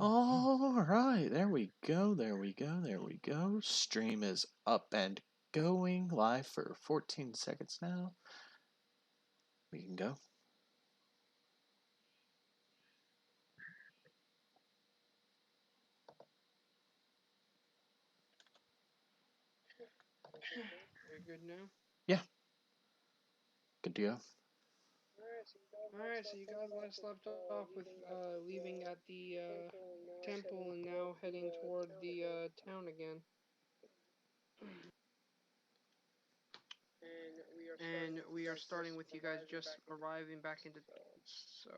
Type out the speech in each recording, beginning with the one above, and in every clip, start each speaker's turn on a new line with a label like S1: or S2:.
S1: All right, there we go, there we go, there we go. Stream is up and going live for 14 seconds now. We can go.
S2: You're good now?
S1: Yeah. Good to go.
S2: Alright, so you guys last left off with leaving at the temple and now heading toward the town again. And we are starting with you guys just arriving back into town. So,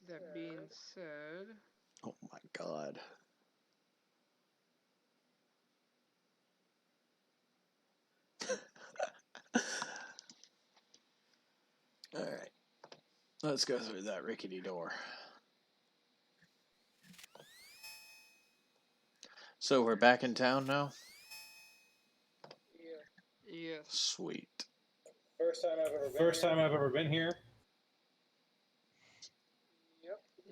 S2: that being said,
S1: Oh my god. All right. Let's go through that rickety door. So we're back in town now?
S2: yes.
S1: Sweet.
S3: First time I've ever been here.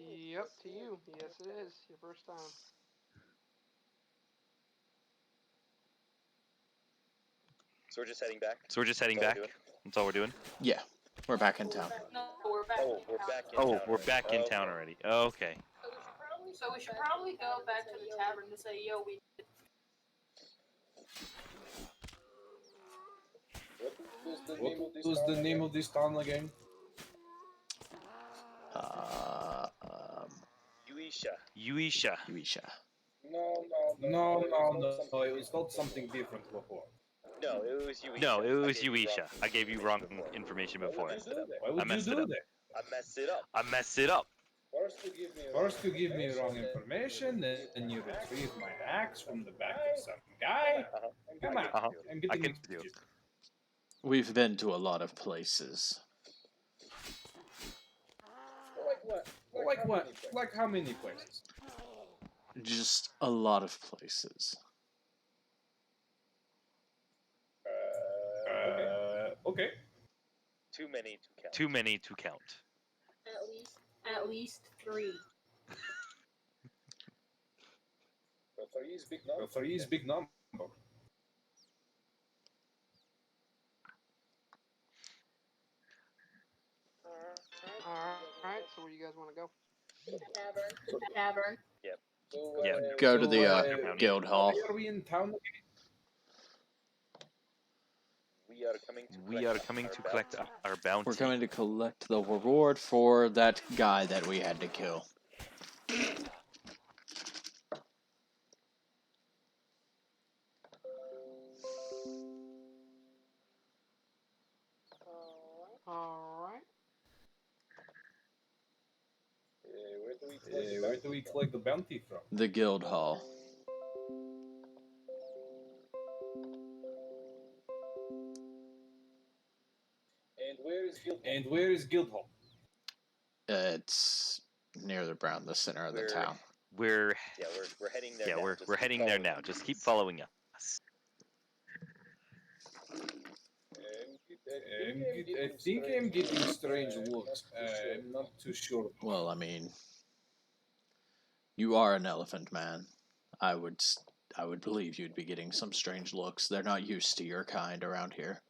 S2: Yep, to you. Yes, it is. Your first time.
S4: So we're just heading back.
S5: That's all we're doing.
S1: Yeah, we're back in town.
S6: No, we're back
S4: Oh,
S6: in
S4: we're
S6: town.
S4: back in
S5: Oh,
S4: town.
S5: we're back in town already. Oh, okay.
S6: So we should probably go back to the tavern to say, yo, we did.
S3: What was the name of this town again?
S4: Yuisha.
S1: Yuisha.
S3: No. It was called something different before.
S4: No, it was Yuisha.
S5: No, it was Uisha. I gave you wrong information before.
S3: Why would you do that?
S4: I messed it up.
S5: I messed it up.
S3: First you give me wrong information, then you retrieve my axe from the back of some guy. Come on,
S5: Uh-huh.
S3: I'm
S5: I
S3: getting
S5: can
S3: mixed
S5: do.
S3: here.
S1: We've been to a lot of places.
S3: Like what? Like how many places?
S1: Just a lot of places.
S3: Okay.
S4: Too many to count.
S5: Too many to count.
S6: At least 3.
S3: Well, 3 is big number.
S2: Alright, so where you guys want to go?
S6: Tavern.
S4: Yep.
S5: Yeah.
S1: Go to the
S5: uh,
S1: guild hall.
S3: Why are we in town again?
S4: We are coming to
S5: collect our bounty.
S1: We're going to collect the reward for that guy that we had to kill.
S2: Alright.
S3: Where do we collect the bounty from?
S1: The guild hall.
S3: And where is Guildhall?
S1: It's near the center of the town.
S5: We're
S4: heading there.
S5: yeah,
S4: now.
S5: we're
S4: Just
S5: we're
S4: keep
S5: heading there
S4: following
S5: now.
S4: me.
S5: Just keep following us.
S3: I think I'm getting strange looks. I'm not too sure.
S1: Well, I mean, you are an elephant man. I would believe you'd be getting some strange looks. They're not used to your kind around here.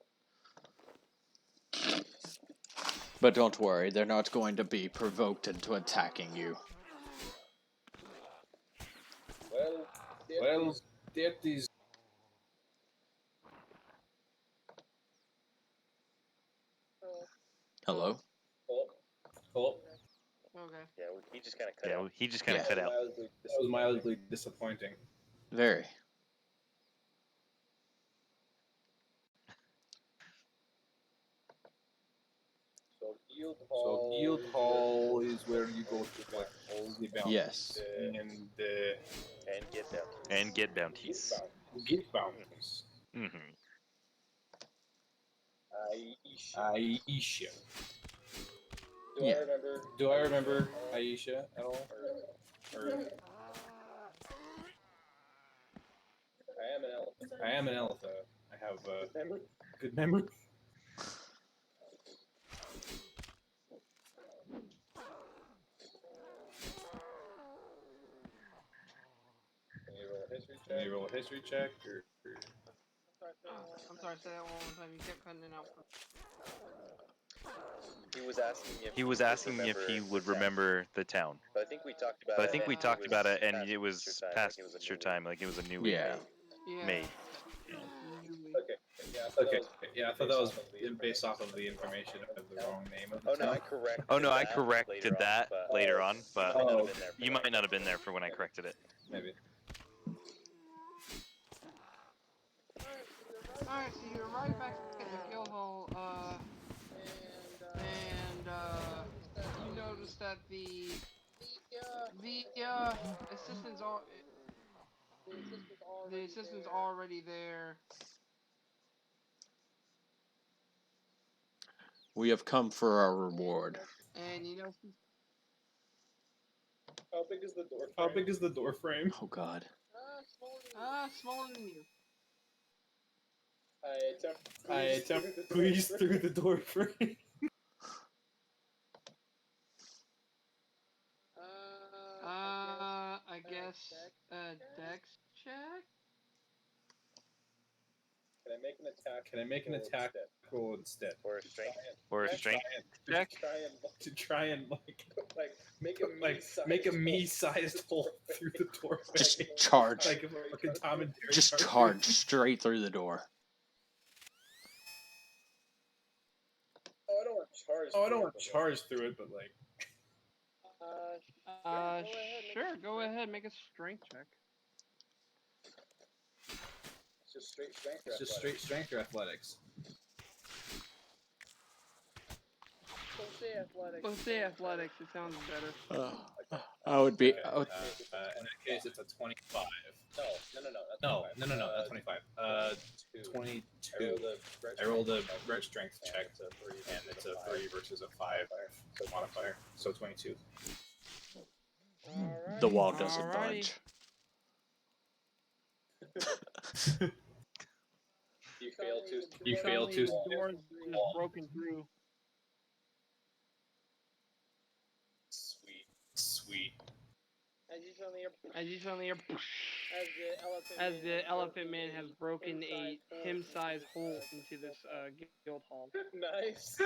S1: But don't worry, they're not going to be provoked into attacking you.
S3: Well, that is.
S1: Hello?
S3: Oh,
S2: Okay.
S4: Yeah, he just kind of cut
S5: Yeah,
S4: out.
S5: he just kind of
S1: Yeah.
S5: cut out.
S3: that was mildly disappointing.
S1: Very.
S3: So Guildhall is where you go to collect all the bounties.
S1: Yes.
S3: And
S4: And get them.
S5: And get bounties.
S3: get bounties.
S5: Mm-hmm.
S3: Aisha.
S1: Yeah.
S3: Do I remember Aisha at all? Or... I am an elf. I have good memory. Can you roll a history check or?
S2: I'm sorry, say that one more time. You kept cutting it out.
S4: He was asking if he would remember
S5: the town.
S4: But I think we talked about
S5: But I
S4: it.
S5: think we
S4: And
S5: talked
S4: it
S5: about
S4: was
S5: it, and
S4: past
S5: it was
S4: your time,
S5: past
S4: like it was a
S5: your
S4: new
S5: time, like it was a newly
S1: Yeah.
S2: Yeah.
S5: made.
S2: Newly.
S3: Okay, yeah, I thought that was based off of the information of the wrong name of the
S4: Oh no,
S3: town.
S4: I corrected.
S5: Oh no, I
S4: that
S5: corrected that
S4: but
S5: later on, but
S3: Oh,
S5: you might not have been there for when I corrected it.
S3: maybe.
S2: Alright, so you're right back at the guild hall, and you notice that the assistants are the assistant's already there,
S1: We have come for our reward.
S2: and you know
S3: How big is the door? How big is the door frame?
S1: Oh God.
S2: smaller than you.
S3: I attempt please through the door frame.
S2: I guess dex check.
S3: Can I make an attack roll instead?
S4: or a strength.
S5: Or a strength check.
S3: To try and make a me-sized hole through the doorway.
S1: Just charge.
S3: Like a fucking Tom and Jerry.
S1: Just
S3: cartoon.
S1: charge straight through the door.
S3: Oh, I don't want to charge through it, but like.
S2: Sure, go ahead, make a strength check.
S3: It's just straight strength or athletics.
S2: Let's say athletics, it sounds better.
S1: I would be.
S3: Okay. In that case, it's a 25. No, not 25. 22. I rolled a red strength check, and it's a 3 versus a 5 modifier, so 22.
S1: The wall doesn't
S2: Alrighty.
S1: budge.
S3: You fail
S2: Suddenly
S3: to.
S2: the door is broken through.
S3: Sweet.
S2: As you suddenly hear as the elephant man has broken a him-sized hole into this guild hall.
S3: Nice.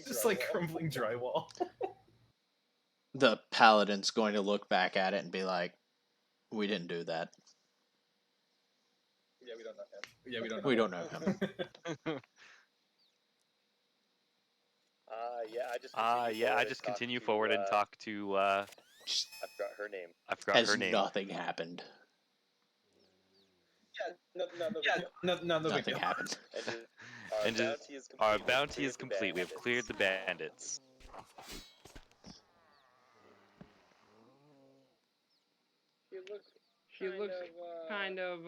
S3: Just like crumbling drywall.
S1: The paladin's going to look back at it and be like, "We didn't do that.
S3: Yeah, we don't know.
S1: We don't know him."
S4: I just
S5: continue forward and talk to.
S4: I forgot her name.
S5: I forgot
S1: As
S5: her name.
S1: nothing happened.
S3: No,
S1: Nothing happened.
S5: And our bounty is complete. We have cleared the bandits.
S2: She looks kind of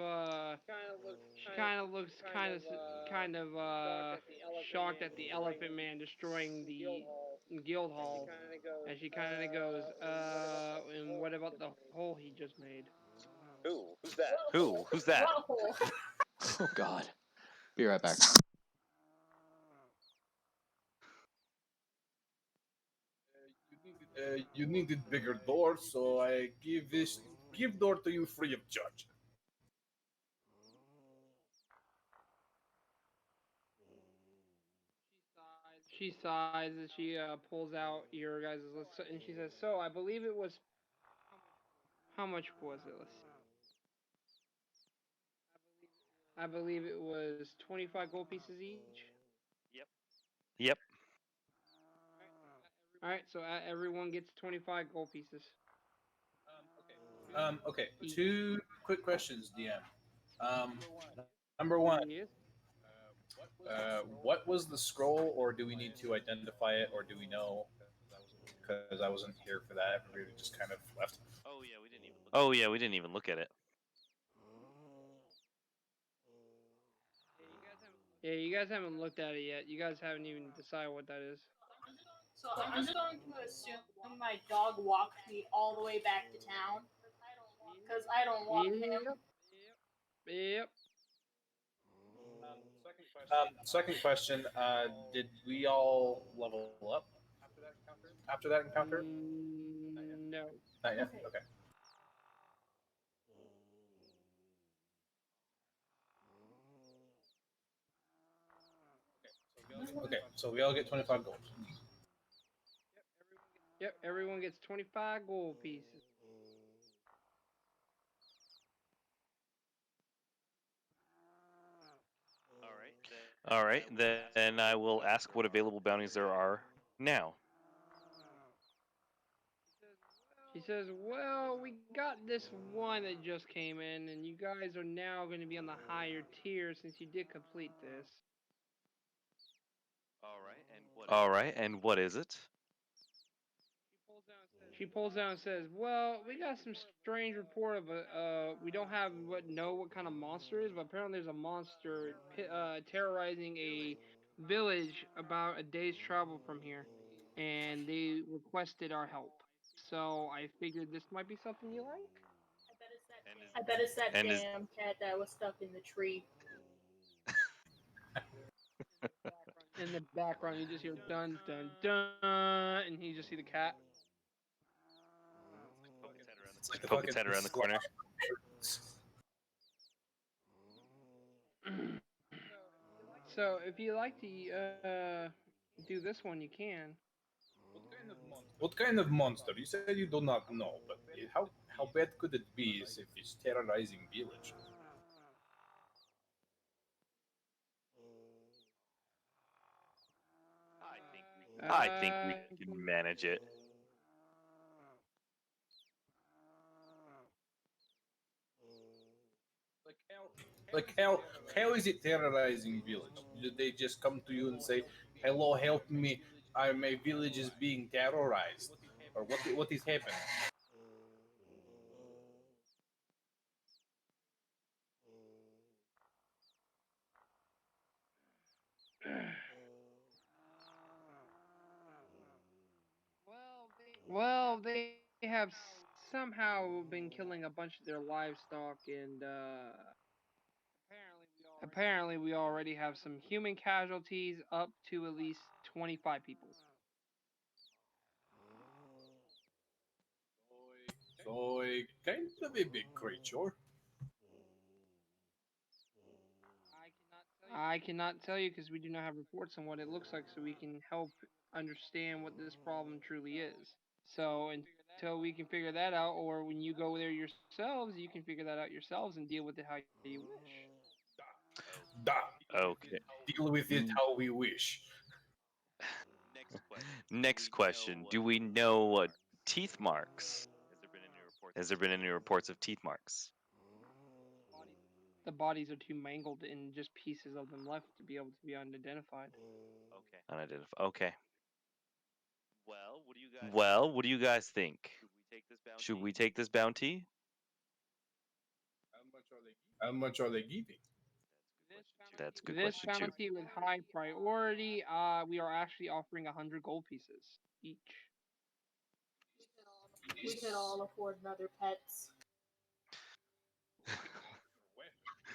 S2: shocked at the elephant man destroying the guild hall, and she kind of goes, and what about the hole he just made?
S4: Who's that?
S5: Who's that?
S1: Oh God. Be right back.
S3: You needed bigger door, so I give door to you free of charge.
S2: She sighs as she pulls out your guys' list, and she says, "So I believe it was. How much was it? Let's see. I believe it was 25 gold pieces each.
S5: Yep.
S2: All right, so everyone gets 25 gold pieces.
S3: Okay. 2 quick questions, DM. Number 1.
S2: Yes.
S3: What was the scroll, or do we need to identify it, or do we know? Because I wasn't here for that. Everybody just kind of left.
S5: Oh yeah, we didn't even look at it.
S2: Yeah, you guys haven't looked at it yet. You guys haven't even decided what that is.
S6: So I'm just going to assume my dog walked me all the way back to town. Because I don't walk him.
S2: Yep.
S3: Second question. Did we all level up after that encounter?
S2: No.
S3: Not yet. Okay. Okay, so we all get 25 gold.
S2: Yep, everyone gets 25 gold pieces.
S5: All right, then I will ask what available bounties there are now.
S2: She says, well, we got this one that just came in, and you guys are now going to be on the higher tier since you did complete this.
S5: All right, and what is it?
S2: She pulls out and says, well, we got some strange report of we don't know what kind of monster it is, but apparently there's a monster terrorizing a village about a day's travel from here, and they requested our help. So I figured this might be something you like.
S6: I bet it's that
S5: And is
S6: damn cat that was stuck in the tree.
S2: In the background, you just hear dun dun dun, and you just see the cat.
S3: It's like the
S5: poke its
S3: fucking
S5: head around the corner?
S2: So if you like to do this one, you can.
S3: What kind of monster? You said you do not know, but how bad could it be if it's terrorizing village?
S5: I think we can manage it.
S3: Like how is it terrorizing village? Did they just come to you and say, "Hello, help me! My village is being terrorized," or what is happening?
S2: Well, they have somehow been killing a bunch of their livestock, and apparently we already have some human casualties, up to at least 25 people.
S3: So a kind of a big creature.
S2: I cannot tell you because we do not have reports on what it looks like, so we can help understand what this problem truly is. So until we can figure that out, or when you go there yourselves, you can figure that out yourselves and deal with it how you wish.
S3: Da.
S5: Okay.
S3: Deal with it how we wish.
S5: Next question: do we know teeth marks? Has there been any reports of teeth marks?
S2: The bodies are too mangled and just pieces of them left to be able to be unidentified.
S5: Unidentified. Okay. Well, what do you guys think? Should we take this bounty?
S3: How much are they giving?
S5: That's a good
S2: This
S5: question too.
S2: bounty with high priority, we are actually offering 100 gold pieces each.
S6: We could all afford another pets.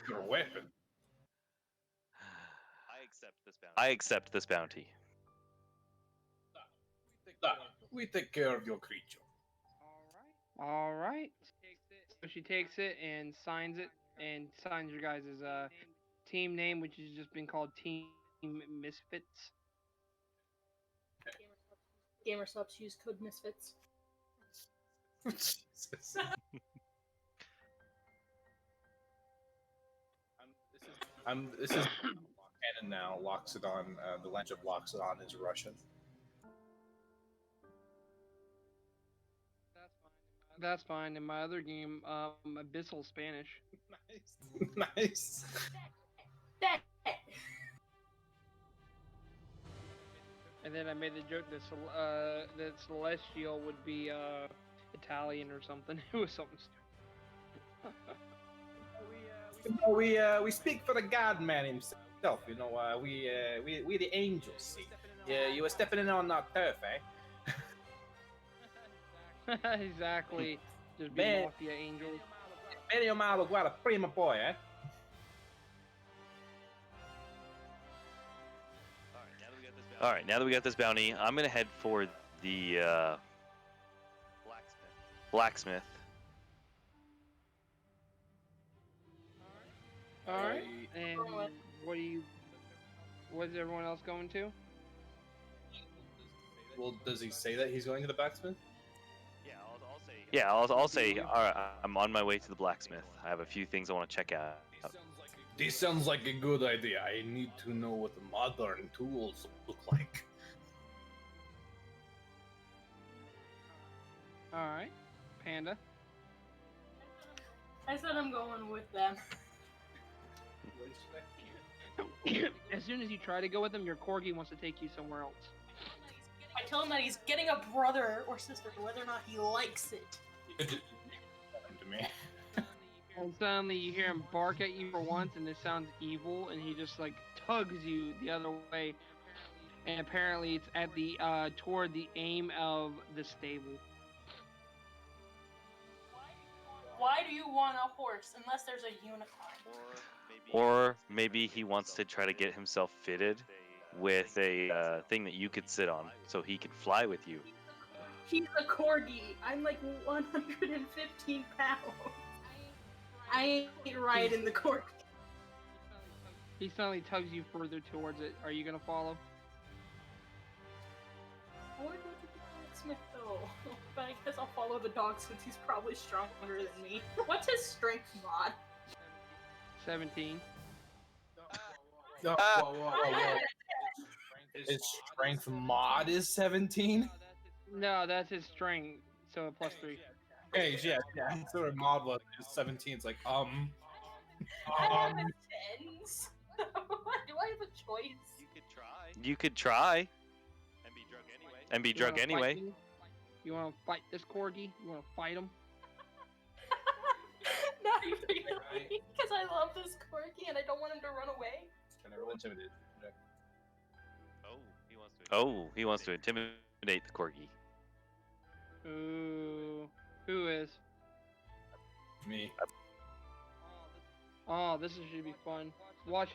S3: Your weapon.
S5: I accept this bounty.
S3: Da. We take care of your creature.
S2: All right. So she takes it and signs your guys' team name, which has just been called Team Misfits.
S6: Gamer subs use code Misfits.
S3: Jesus. This is canon now. Loxodon, the language of Loxodon is Russian.
S2: That's fine. In my other game, Abyssal Spanish.
S3: Nice.
S6: That.
S2: And then I made the joke that Celestial would be Italian or something. It was something stupid.
S3: We speak for the God Man himself. You know, we the angels. See, yeah, you were stepping in on that turf, eh?
S2: Exactly. Just being mafia angels.
S3: Medio malo guarda prima poi, eh?
S5: All right, now that we got this bounty, I'm gonna head for the blacksmith.
S2: All right. And what What's everyone else going to?
S3: Well, does he say that he's going to the blacksmith?
S5: Yeah, I'll say, all right, I'm on my way to the blacksmith. I have a few things I want to check out.
S3: This sounds like a good idea. I need to know what the modern tools look like.
S2: All right, Panda.
S6: I said I'm going with them.
S2: As soon as you try to go with him, your corgi wants to take you somewhere else.
S6: I tell him that he's getting a brother or sister, whether or not he likes it.
S3: To me.
S2: And suddenly you hear him bark at you for once, and it sounds evil, and he just like tugs you the other way. And apparently it's at the toward the aim of the stable.
S6: Why do you want a horse unless there's a unicorn?
S5: Or maybe he wants to try to get himself fitted with a thing that you could sit on, so he could fly with you.
S6: He's a corgi. I'm like 115 pounds. I ain't riding the corgi.
S2: He suddenly tugs you further towards it. Are you gonna follow?
S6: I want to go to the blacksmith though, but I guess I'll follow the dog since he's probably stronger than me. What's his strength mod?
S2: 17.
S3: Whoa. His strength mod is 17?
S2: No, that's his strength. So +3.
S3: Okay, yeah. So mod was 17. It's like,
S6: I have tens. Do I have a choice?
S5: You could try. And be drunk anyway.
S2: You want to fight this corgi? You want to fight him?
S6: Not really, because I love this corgi and I don't want him to run away.
S3: Can I roll intimidate?
S5: Oh, he wants to intimidate the corgi.
S2: Ooh, who is?
S3: Me.
S2: Oh, this should be fun. Watch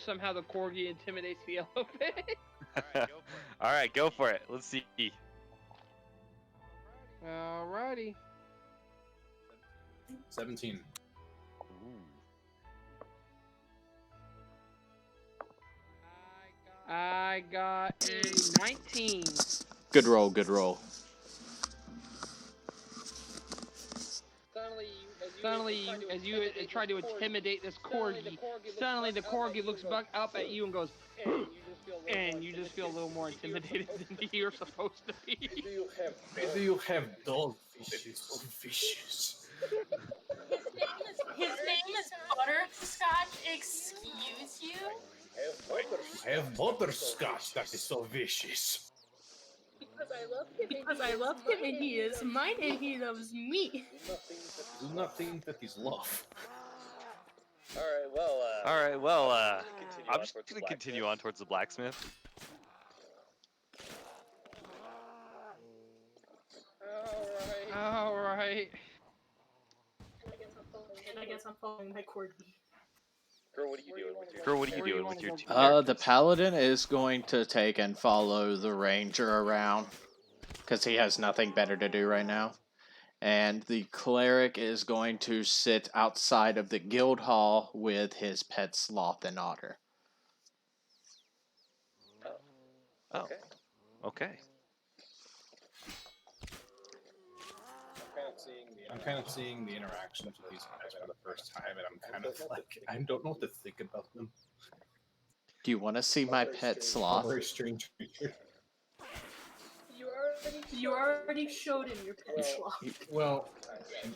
S2: somehow the corgi intimidates the elephant.
S5: All right, go for it. Let's see.
S2: Alrighty.
S3: 17.
S2: I got a 19.
S1: Good roll, good roll.
S2: Suddenly, as you try to intimidate this corgi, suddenly the corgi looks back up at you and goes, and you just feel a little more intimidated than you're supposed to be.
S3: Maybe you have dog fishes.
S6: His name is Butterscotch. Excuse you?
S3: I have butterscotch that is so vicious.
S6: Because I love him and he is mine and he loves me.
S3: Do not think that is love.
S5: All right, well, I'm just gonna continue on towards the blacksmith.
S2: All right.
S6: And I guess I'm following my corgi.
S5: Girl, what are you doing with your two
S1: The paladin is going to take and follow the ranger around, because he has nothing better to do right now. And the cleric is going to sit outside of the guild hall with his pet sloth and otter.
S5: Oh, okay.
S3: I'm kind of seeing the interactions with these guys for the first time, and I'm kind of like, I don't know what to think about them.
S1: Do you want to see my pet sloth?
S3: Very strange creature.
S6: You already showed him your pet sloth.
S3: Well, yeah,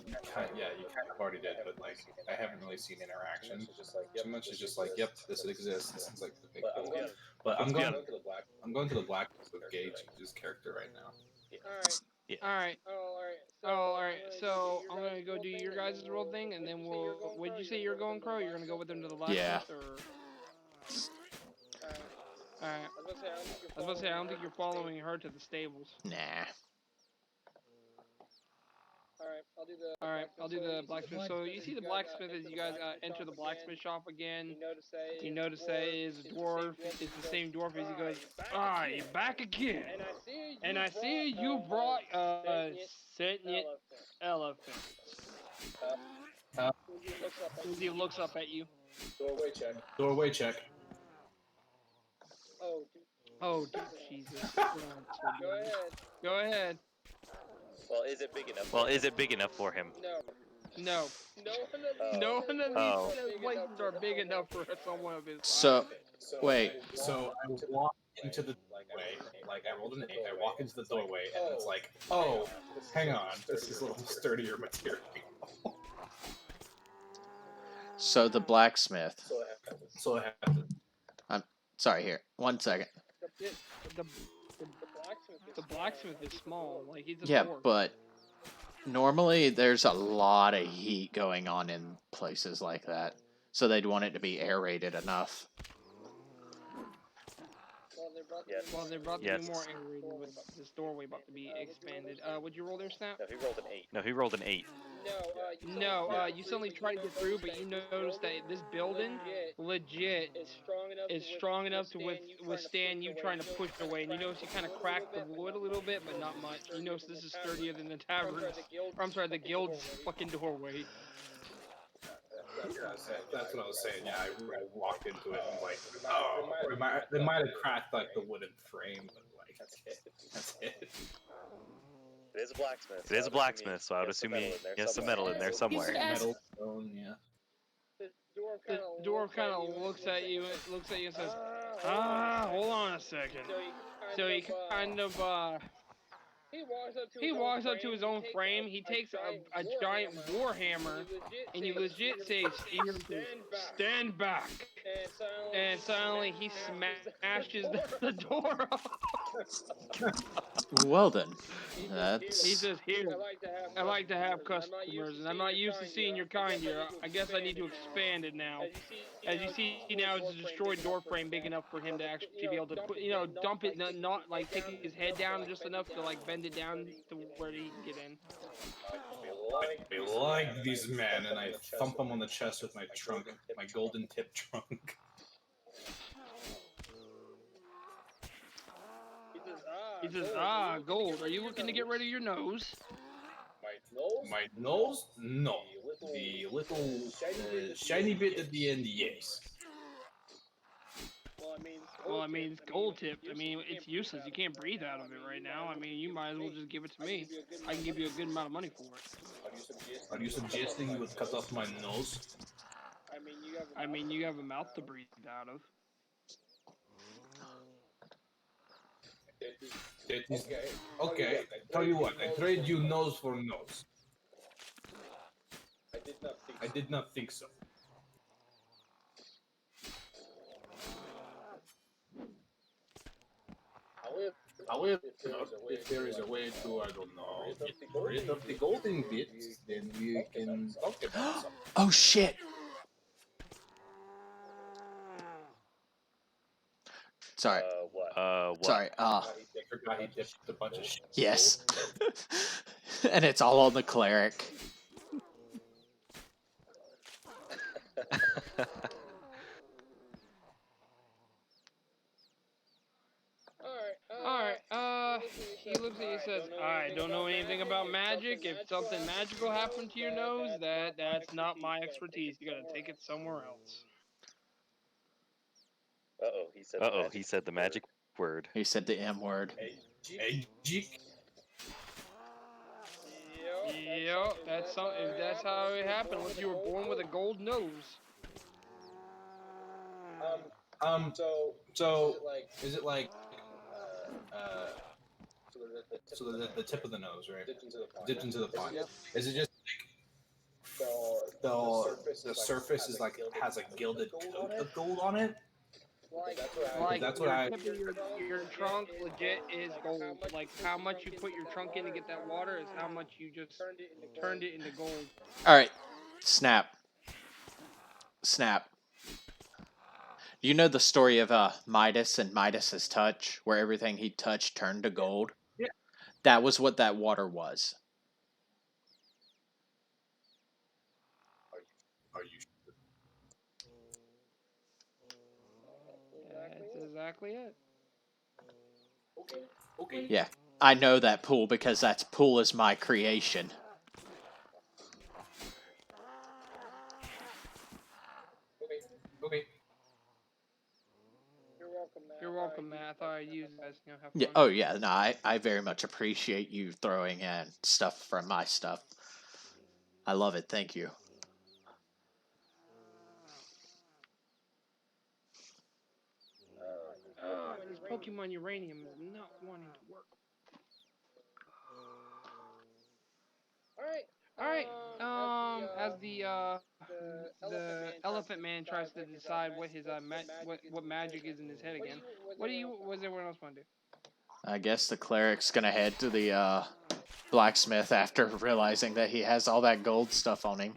S3: you kind of already did, but like, I haven't really seen interaction. Too much is just like, yep, this exists. This is like the big thing. But I'm going to the black with Gage, his character right now.
S2: Alright. Alright. So I'm gonna go do your guys' roll thing, and then we'll. Would you say you're going, Crow? You're gonna go with them to the blacksmith,
S1: Yeah.
S2: or? Alright. I was about to say I don't think you're following her to the stables.
S1: Nah.
S2: Alright, I'll do the blacksmith. So you see the blacksmith as you guys enter the blacksmith shop again. You notice that is a dwarf. It's the same dwarf as he goes, "Ah, you're back again. And I see you brought sentient elephant." He looks up at you.
S3: Doorway check.
S2: Oh, Jesus. Go ahead.
S7: Well, is it big enough?
S5: Well, is it big enough for him?
S2: No. No one of
S5: Oh.
S2: these places are big enough for someone of his
S1: So,
S2: size.
S1: wait.
S3: So I walk into the doorway, like I rolled an 8. I walk into the doorway, and it's like, oh, hang on, this is a little sturdier material.
S1: So the blacksmith.
S3: So I have to.
S1: Sorry, here. 1 second.
S2: The, the blacksmith is small. Like, he's a
S1: Yeah,
S2: dwarf.
S1: but normally there's a lot of heat going on in places like that. So they'd want it to be aerated enough.
S2: Well, they're about to
S5: Yes.
S2: be more aerated with this doorway about to be expanded. Would you roll there, Snap?
S7: No, he rolled an 8.
S5: No, he rolled an 8.
S2: No, you suddenly try to get through, but you notice that this building, legit, is strong enough to withstand you trying to push it away. And you notice you kind of crack the wood a little bit, but not much. You notice this is sturdier than the tavern's, or I'm sorry, the guild's fucking doorway.
S3: That's what I was saying. Yeah, I walked into it and like, oh, they might have cracked like the wooden frame, but like that's it.
S7: It is a blacksmith.
S5: It is a blacksmith, so I would assume he has some metal in there somewhere.
S3: Metal stone, yeah.
S2: The dwarf kind of looks at you and says, hold on a second. So he kind of, he walks up to his own frame, he takes a giant war hammer, and he legit says, stand back. And suddenly he smashes the door off.
S1: Well then,
S2: He
S1: that's
S2: says, here, I like to have customers, and I'm not used to seeing your kind here. I guess I need to expand it now. As you see now, it's a destroyed door frame big enough for him to actually be able to put, dump it, not like take his head down just enough to like bend it down to where he can get in.
S3: I like these men, and I thump them on the chest with my trunk, my golden tip trunk.
S2: He says, gold, are you looking to get rid of your nose?
S3: My nose? No. The little shiny bit at the end, yes.
S2: Well, I mean, it's gold tipped. I mean, it's useless. You can't breathe out of it right now. I mean, you might as well just give it to me. I can give you a good amount of money for it.
S3: Are you suggesting you would cut off my nose?
S2: I mean, you have a mouth to breathe out of.
S3: Okay. Tell you what, I trade you nose for nose. I did not think so. However, if there is a way to, I don't know, get rid of the golden bits, then we can talk about something.
S1: oh shit. Sorry.
S7: What?
S5: What?
S1: Sorry.
S3: I forgot he dipped a bunch of shit.
S1: Yes. And it's all on the cleric.
S2: Alright, he looks at you and says, I don't know anything about magic. If something magical happened to your nose, that's not my expertise. You gotta take it somewhere else.
S7: Uh-oh, he said
S5: Uh-oh, he said the magic word.
S1: He said the M word.
S3: Hey, Jeek.
S2: Yep, if that's how it happened, unless you were born with a gold nose.
S3: So is it like, so the tip of the nose, right? Dipped into the pond.
S2: Yep.
S3: Is it just like the surface is like has a gilded coat of gold on it?
S2: Like,
S3: That's what
S2: your tip of your trunk legit is gold. Like, how much you put your trunk in to get that water is how much you just turned it into gold.
S1: Alright. Snap. You know the story of Midas and Midas's touch, where everything he touched turned to gold?
S3: Yeah.
S1: That was what that water was.
S3: Are you sure?
S2: That's exactly it.
S3: Okay.
S1: Yeah. I know that pool because that pool is my creation.
S3: Okay.
S2: You're welcome, Matt. I thought I'd use it as have
S1: Yeah.
S2: fun.
S1: Oh yeah. No, I very much appreciate you throwing in stuff from my stuff. I love it. Thank you.
S2: This Pokemon Uranium is not wanting to work. All right. As the Elephant Man tries to decide what his what magic is in his head again. What does everyone else want to do?
S1: I guess the cleric's gonna head to the blacksmith after realizing that he has all that gold stuff on him.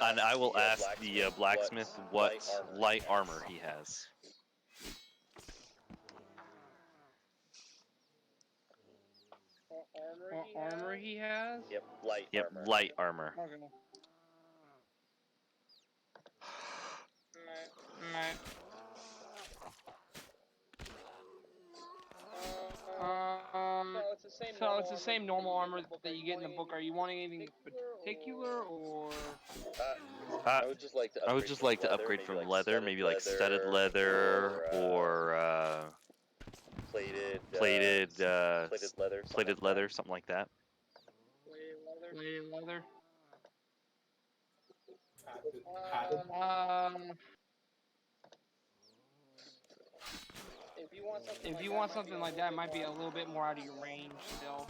S7: And I will ask the blacksmith what
S5: light armor he has.
S2: What armor he has?
S7: Yep, light
S5: Yep,
S7: armor.
S5: light armor.
S2: Okay. Alright. So it's the same normal armor that you get in the book. Are you wanting anything particular, or?
S5: Uh,
S7: I would just like to
S5: I would just like to upgrade from leather, maybe like studded leather or
S7: plated
S5: plated leather, something like that.
S2: Plated leather. If you want something like that, it might be a little bit more out of your range still.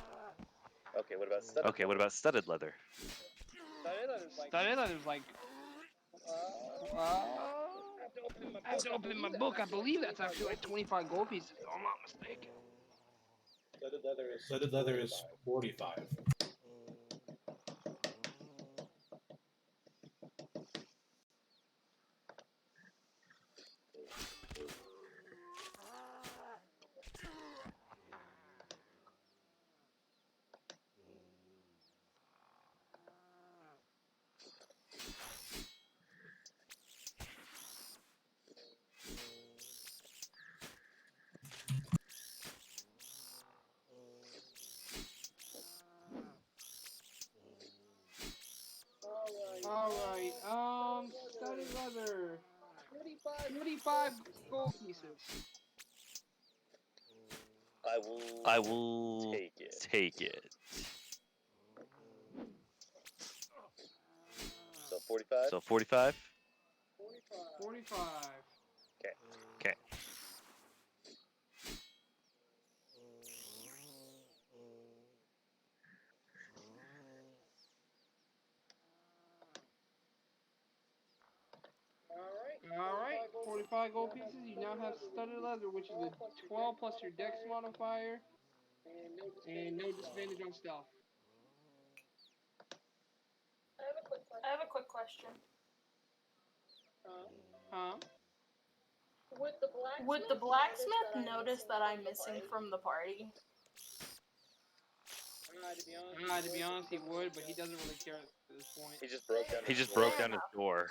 S7: Okay, what about studded?
S5: Okay, what about studded leather?
S2: Studded leather's like. I have to open my book. I believe that's actually like 25 gold pieces, if I'm not mistaken.
S3: Studded leather is 45.
S2: Alright, studded leather. 45 gold pieces.
S7: I
S5: I will take it.
S7: So 45?
S5: So 45?
S2: 45.
S5: Okay.
S2: Alright, 45 gold pieces. You now have studded leather, which is a 12 plus your dex modifier, and no disadvantage on stealth.
S6: I have a quick question.
S2: Huh?
S6: Would the blacksmith notice that I'm missing from the party?
S2: To be honest, he would, but he doesn't really care at this point.
S7: He just broke down.
S5: He just broke down his door.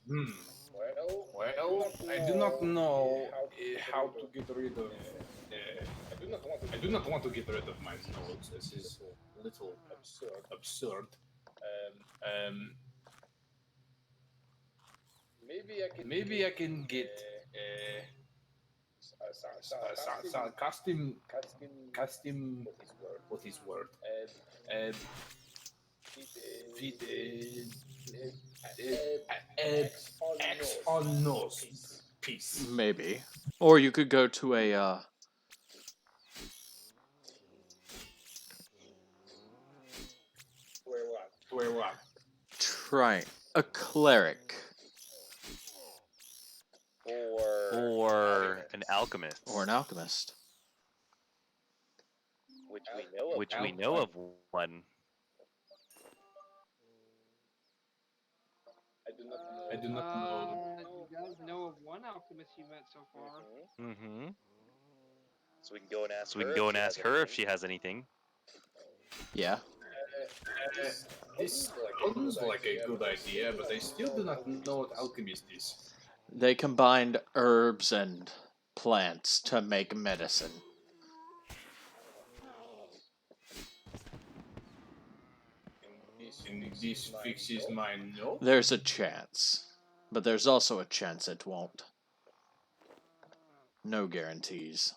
S3: Well, I do not know how to get rid of. I do not want to get rid of my notes. This is a little absurd. Maybe I can get custom what is word. X on nose piece.
S1: Maybe. Or you could go to a
S3: Where what?
S1: try a cleric
S5: Or an alchemist.
S1: or an alchemist.
S7: Which we know of.
S5: Which we know of one.
S3: I do not know.
S2: You guys know of one alchemist you met so far.
S5: Mm-hmm.
S7: So we can go and ask
S5: So we can go and ask her if she has anything.
S1: Yeah.
S3: This sounds like a good idea, but I still do not know what alchemist is.
S1: They combined herbs and plants to make medicine.
S3: And this fixes my nose?
S1: There's a chance, but there's also a chance it won't. No guarantees.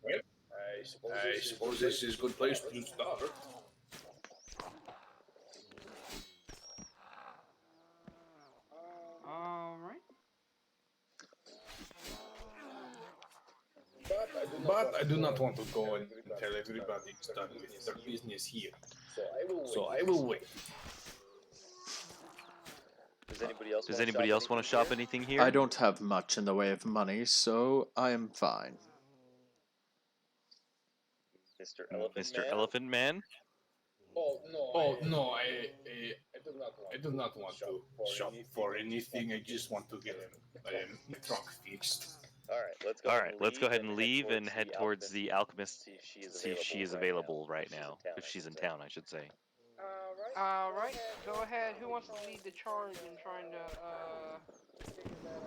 S3: Well, I suppose this is a good place to start.
S2: All right.
S3: But I do not want to go and tell everybody it's done with their business here. So I will wait.
S7: Does anybody else want to shop anything here?
S1: I don't have much in the way of money, so I am fine.
S7: Mr. Elephant Man?
S3: Oh no, I do not want to shop for anything. I just want to get my trunk fixed.
S7: All right, let's go ahead and leave and head towards the alchemist. See if she is available right now. If she's in town, I should say.
S2: All right. Go ahead. Who wants to lead the charge in trying to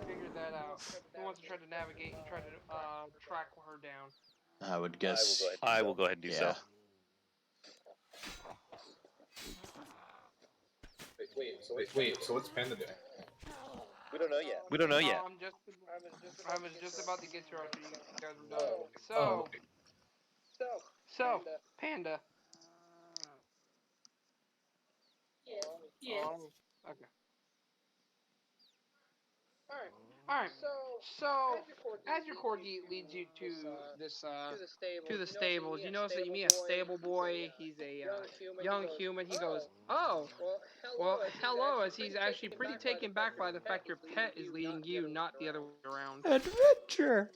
S2: figure that out? Who wants to try to navigate and try to track her down?
S1: I would guess.
S7: I will go ahead and do so.
S1: Yeah.
S3: Wait, so what's Panda doing?
S7: We don't know yet.
S2: I was just about to get to her after you guys were done. So,
S3: Oh, okay.
S2: Panda.
S6: Yes.
S2: Okay. All right. So, as your corgi leads you to this to the stables, you notice that you meet a stable boy. He's a young human. He goes, "Oh, well, hello." As he's actually pretty taken back by the fact your pet is leading you, not the other way around.
S1: Adventure!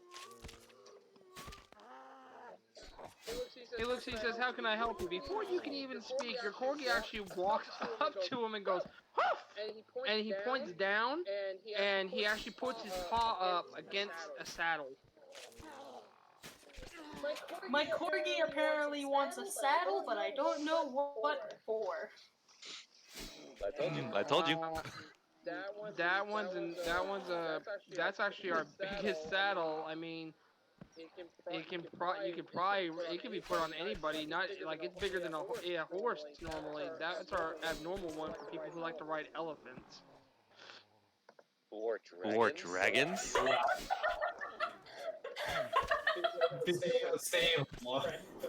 S2: He looks. He says, "How can I help you?" Before you can even speak, your corgi actually walks up to him and goes, "Huff!" And he points down, and he actually puts his paw up against a saddle.
S6: My corgi apparently wants a saddle, but I don't know what for.
S7: I told you.
S2: That's actually our biggest saddle. I mean, it can be put on anybody. Not like it's bigger than a horse normally. That's our abnormal one for people who like to ride elephants.
S7: Or dragons?
S3: Did they say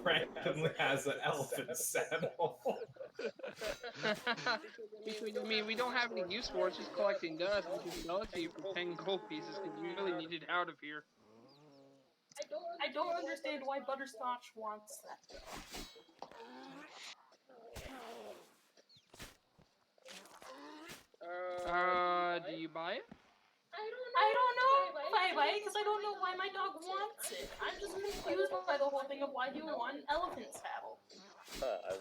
S3: randomly has an elephant saddle?
S2: I mean, we don't have any use for it. It's just collecting dust. We can sell it to you for 10 gold pieces because you really need it out of here.
S6: I don't understand why Butterscotch wants that.
S2: Do you buy it?
S6: I don't know if I buy it because I don't know why my dog wants it. I'm just confused by the whole thing of why he would want an elephant saddle.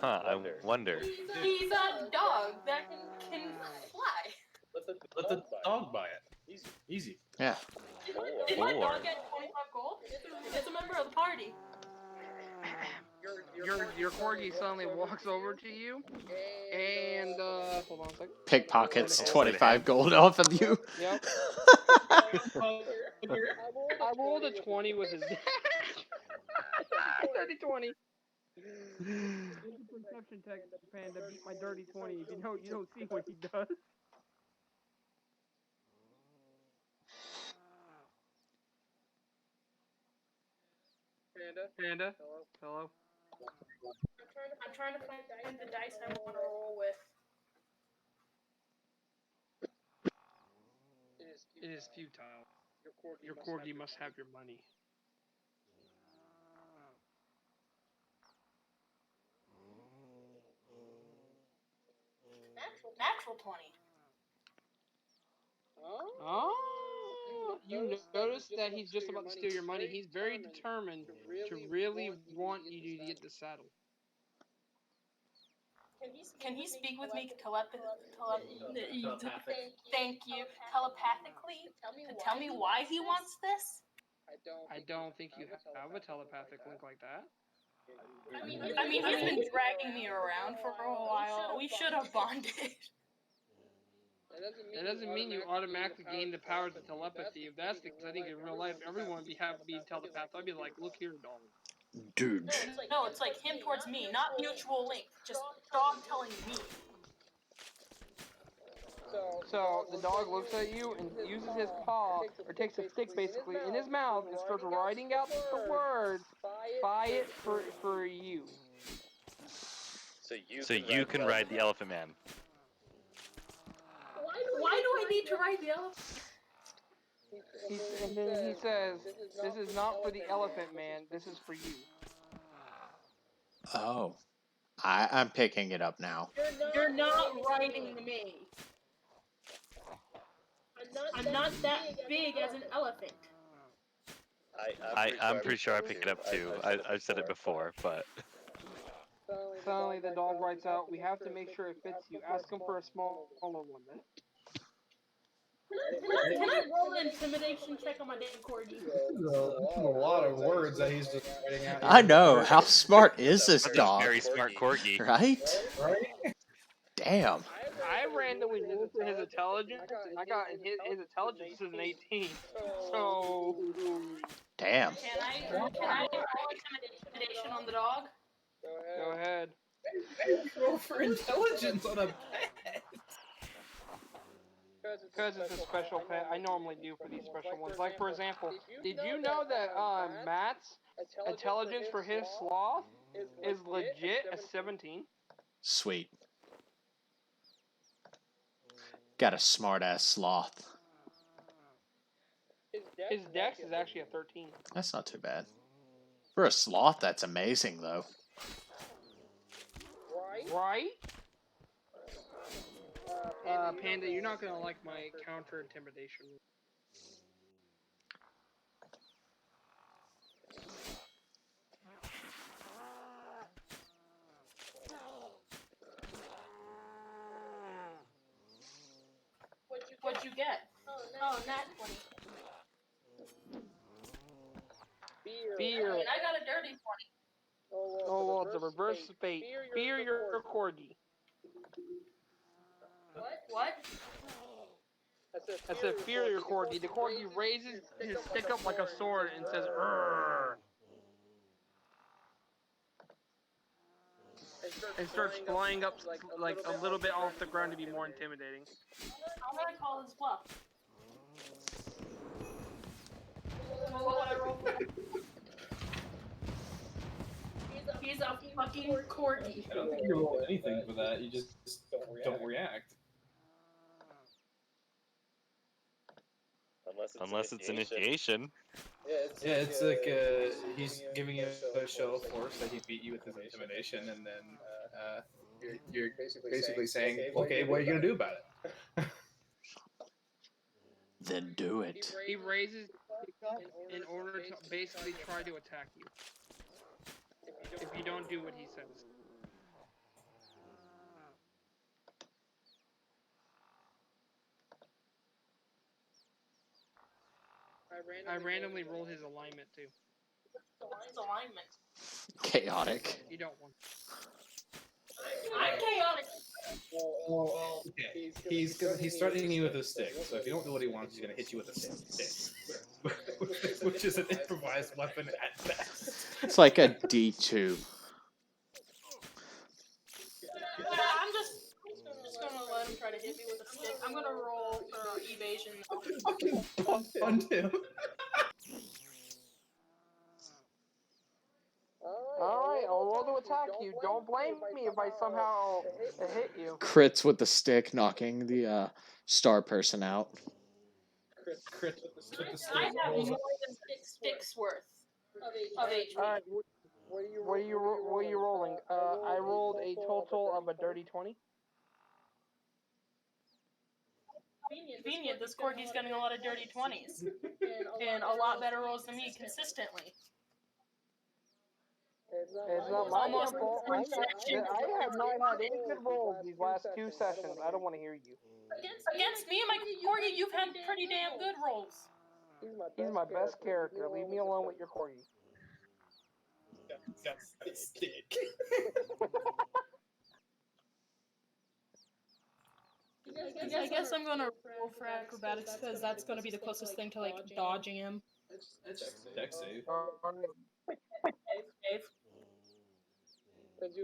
S7: I wonder.
S6: He's a dog that can fly.
S3: Let the dog buy it. Easy.
S1: Yeah.
S6: Did my dog get 25 gold? It's a member of the party.
S2: Your corgi suddenly walks over to you, and hold on a second.
S1: Pickpockets 25 gold off of you.
S2: Yep. I rolled a 20 with his dash. 30-20. Perception check, Panda. Beat my dirty 20. If you don't see what he does. Panda. Hello.
S6: I'm trying to find the dice I want to roll with.
S2: It is futile. Your corgi must have your money.
S6: Natural 20.
S2: Oh, you notice that he's just about to steal your money. He's very determined to really want you to get the saddle.
S6: Can he speak with me thank you. Telepathically to tell me why he wants this?
S2: I don't think you have a telepathic link like that.
S6: I mean, he's been dragging me around for a while. We should have bonded.
S2: That doesn't mean you automatically gain the powers of telepathy. If that's the case, I think in real life everyone would be telepath. I'd be like, look here, dog.
S1: Dude.
S6: No, it's like him towards me, not mutual link. Just dog telling me.
S2: So the dog looks at you and uses his paw, or takes a stick basically, in his mouth and starts writing out the words, buy it for you.
S5: So you can ride the Elephant Man.
S6: Why do I need to ride the elephant?
S2: And then he says, this is not for the Elephant Man, this is for you.
S1: Oh. I'm picking it up now.
S6: You're not riding me. I'm not that big as an elephant.
S5: I'm pretty sure I pick it up too. I've said it before, but
S2: Suddenly the dog writes out, we have to make sure it fits you. Ask him for a smaller one then.
S6: Can I roll an intimidation check on my damn corgi?
S3: This is a lot of words that he's just writing out.
S1: I know. How smart is this
S5: that's a
S1: dog?
S5: very smart corgi.
S1: Right?
S3: Right?
S1: Damn.
S2: I randomly rolled for his intelligence, and I got his intelligence is an 18. So
S1: Damn.
S6: Can I roll intimidation on the dog?
S2: go ahead.
S3: Roll for intelligence on a pet.
S2: Because it's a special pet, I normally do for these special ones. Like for example, did you know that Matt's intelligence for his sloth is legit a 17?
S1: Sweet. Got a smart ass sloth.
S2: His dex is actually a 13.
S1: That's not too bad. For a sloth, that's amazing though.
S2: Right? Panda, you're not gonna like my counter intimidation.
S6: What'd you get? Oh, nat 20.
S2: Fear.
S6: I mean, I got a dirty 20.
S2: Oh, well, it's a reverse fate. Fear your corgi.
S6: What?
S2: I said fear your corgi. The corgi raises his stick up like a sword and says, "Urgh," and starts flying up like a little bit off the ground to be more intimidating.
S6: I'm gonna call his bluff. What I roll for? He's a fucking corgi.
S3: I don't think you roll anything for that. You just don't react.
S5: Unless it's initiation.
S3: Yeah, it's like he's giving you a show of force that he beat you with his intimidation, and then you're basically saying, okay, what are you gonna do about it?
S1: Then do it.
S2: He raises in order to basically try to attack you. If you don't do what he says. I randomly rolled his alignment too.
S6: What's his alignment?
S1: Chaotic.
S2: You don't want.
S6: I'm chaotic.
S3: Well, okay. He's threatening you with a stick. So if you don't do what he wants, he's gonna hit you with a stick, which is an improvised weapon at best.
S1: It's like a D2.
S6: I'm just gonna let him try to hit me with a stick. I'm gonna roll for evasion.
S3: Fucking fun too.
S2: Alright, I'll roll to attack you. Don't blame me if I somehow hit you.
S1: Crits with the stick, knocking the star person out.
S3: Crit with the stick.
S6: I have more than 6 sticks worth of HP.
S2: Alright, what are you rolling? I rolled a total of a dirty 20.
S6: Convenient, this corgi's getting a lot of dirty 20s. And a lot better rolls than me consistently.
S2: It's not my
S6: Almost
S2: fault. I have not had any good rolls these last 2 sessions. I don't want to hear you.
S6: Against me and my corgi, you've had pretty damn good rolls.
S2: He's my best character. Leave me alone with your corgi.
S3: Got a stick.
S6: I guess I'm gonna roll for acrobatics because that's gonna be the closest thing to like dodging him.
S3: That's deck save.
S6: Dave.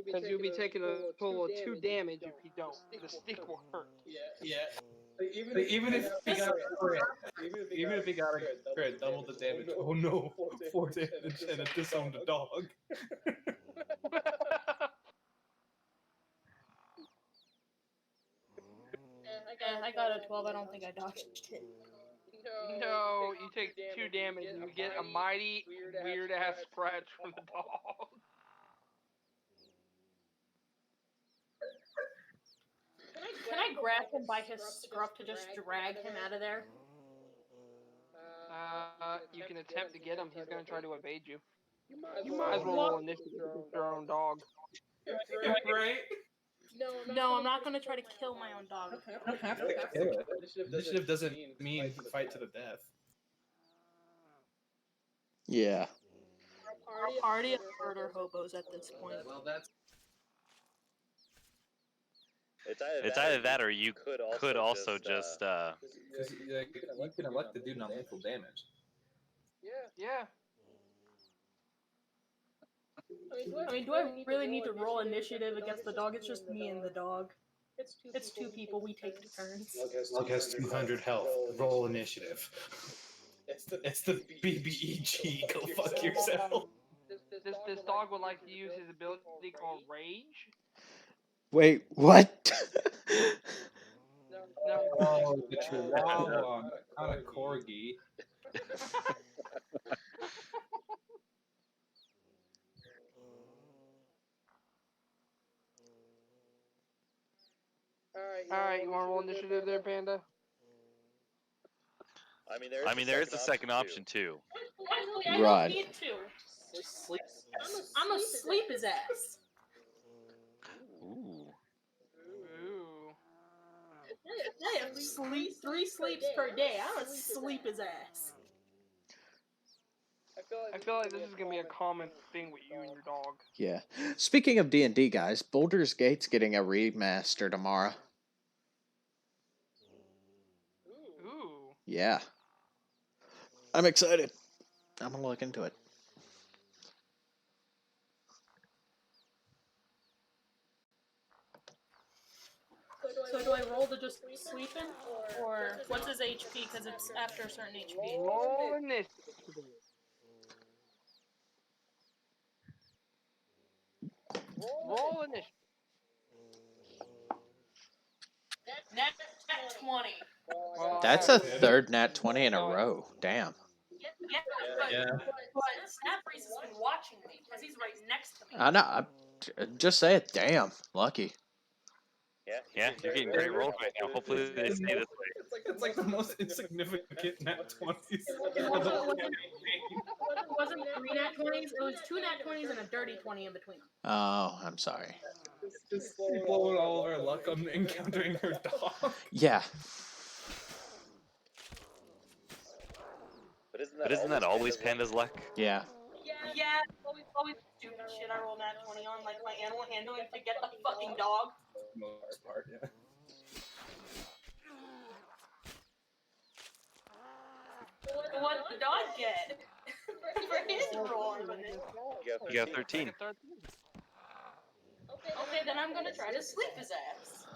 S2: Because you'll be taking a total of 2 damage if you don't. The stick will hurt.
S3: Yeah. Even if he got a crit, even if he got a crit, double the damage. Oh no, 4 damage and it disowned a dog.
S6: I got a 12. I don't think I dodged it.
S2: No, you take 2 damage and you get a mighty weird ass scratch from the dog.
S6: Can I grab him by his scruff to just drag him out of there?
S2: You can attempt to get him. He's gonna try to evade you. You might as well roll initiative against your own dog.
S3: Right?
S6: No, I'm not gonna try to kill my own dog.
S3: I don't have to kill it. Initiative doesn't mean fight to the death.
S1: Yeah.
S6: Our party of murder hobos at this point.
S3: Well, that's
S4: It's either that or you could also just
S3: because you can elect to do non-lethal damage.
S2: Yeah.
S6: I mean, do I really need to roll initiative against the dog? It's just me and the dog. It's 2 people. We take turns.
S3: Lug has 200 health. Roll initiative. It's the BBEG. Go fuck yourself.
S2: This dog would like to use his ability called Rage.
S1: Wait, what?
S2: No.
S3: Oh, the Chihuahua, not a corgi.
S2: Alright, you wanna roll initiative there, Panda?
S4: I mean there is a second option too.
S6: Actually, I
S1: Right.
S6: don't need to. I'm gonna sleep his ass.
S4: Ooh.
S2: Ooh.
S6: I have 3 sleeps per day. I'm gonna sleep his ass.
S2: I feel like this is gonna be a common thing with you and your dog.
S1: Yeah. Speaking of D&D, guys, Boulder's Gate's getting a remaster tomorrow.
S2: Ooh.
S1: Yeah. I'm excited. I'm gonna look into it.
S6: So do I roll to just sleep in? Or what's his HP? Because it's after a certain HP.
S2: Roll initiative. Roll initiative.
S6: Nat 20.
S2: Well,
S1: That's
S2: I
S1: a
S2: have-
S1: third nat 20 in a row. Damn.
S6: Yeah, but,
S3: Yeah.
S6: but Snap Freeze has been watching me because he's right next to me.
S1: I know. Just say it. Damn. Lucky.
S5: Yeah, you're getting great rolls right now. Hopefully they stay this way.
S3: It's like the most insignificant nat 20s.
S6: It wasn't 3 nat 20s. It was 2 nat 20s and a dirty 20 in between them.
S1: Oh, I'm sorry.
S3: Just blowing all of our luck on encountering her dog.
S1: Yeah.
S5: But isn't that always Panda's luck?
S1: Yeah.
S6: Yeah, always stupid shit I roll nat 20 on, like my animal handling to get the fucking dog.
S3: Most part, yeah.
S6: What did the dog get? For his roll.
S5: You got 13.
S6: Okay, then I'm gonna try to sleep his ass.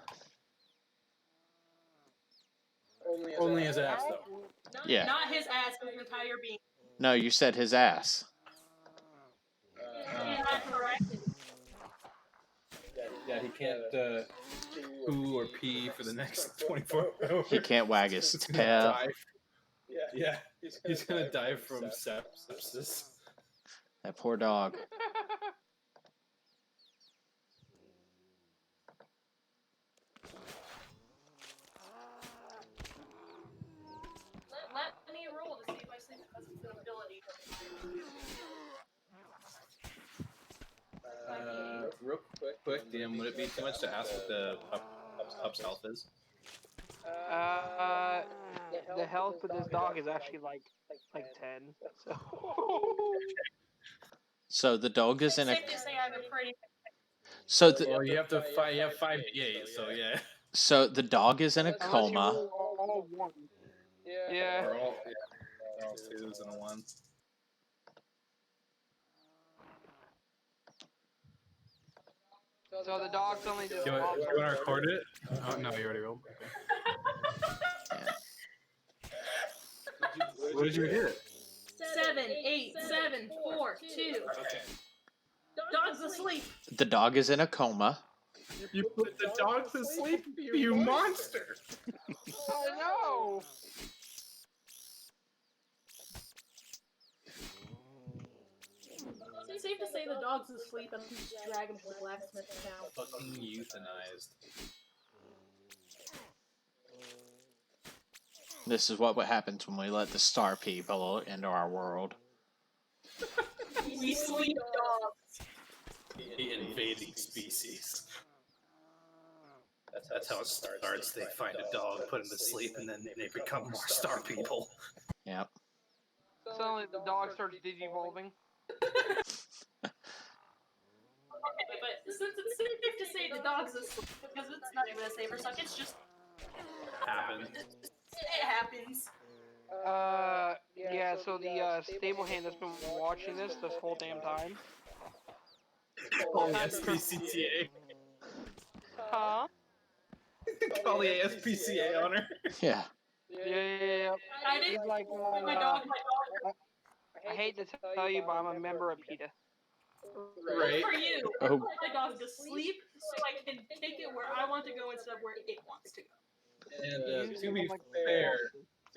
S3: Only his ass, though.
S1: Yeah.
S6: Not his ass, his entire being.
S1: No, you said his ass.
S6: He's not correct.
S3: Yeah, he can't poo or pee for the next 24 hours.
S1: He can't wag his
S3: He's gonna
S1: tail.
S3: die. Yeah, he's gonna die from sepsis.
S1: That poor dog.
S6: Let me roll to see if I sleep because it's an ability.
S3: Real quick, DM, would it be too much to ask what the pup's health is?
S2: The health for this dog is actually like 10. So.
S1: So the dog is
S6: It's
S1: in a.
S6: safe to say I have a pretty.
S1: So
S3: Or you have 5d8, so yeah.
S1: So the dog is in a
S2: Unless you
S1: coma.
S2: roll all one. Yeah.
S3: Or all twos and a one.
S2: So the dog suddenly just
S3: Do you
S2: pops
S3: want to record it? Oh, no, you already rolled. Okay.
S1: Yeah.
S3: What did you get?
S6: 7, 8, 7, 4, 2.
S3: Okay.
S6: Dog's asleep.
S1: The dog is in a coma.
S3: You put the dog to sleep, you monster!
S2: I know.
S6: It's safe to say the dog's asleep and just drag him to the blacksmith now.
S3: Fucking euthanized.
S1: This is what happens when we let the star people into our world.
S6: We sleep dogs.
S3: The invading species. That's how it starts. They find a dog, put him to sleep, and then they become more star people.
S1: Yep.
S2: Suddenly the dog starts digivolving.
S6: Okay, but since it's safe to say the dog's asleep, because it's not even a safe or suck, it's just...
S3: Happens.
S6: It happens.
S2: Yeah, so the stable hand that's been watching this whole damn time.
S3: Call the SPCTA.
S2: Huh?
S3: Call the ASPCA on her.
S1: Yeah.
S2: Yeah.
S6: I didn't...
S2: He's like,
S6: My dog...
S2: I hate to tell you, but I'm a member of PETA.
S3: Right.
S6: For you, I
S1: Oh.
S6: put my dog to sleep so I can take it where I want to go instead of where it wants to go.
S3: And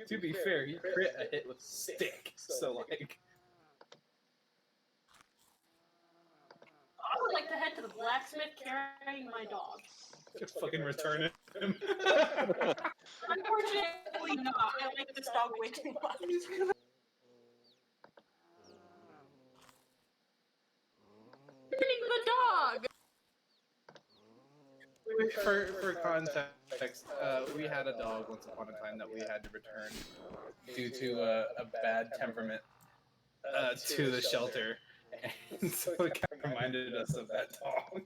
S3: to be fair, he crit a hit with stick. So like,
S6: I would like to head to the blacksmith carrying my dog.
S3: just fucking return it.
S6: Unfortunately not. I like this dog way too much. Bring the dog!
S3: For context, we had a dog once upon a time that we had to return due to a bad temperament to the shelter, and so it kind of reminded us of that dog.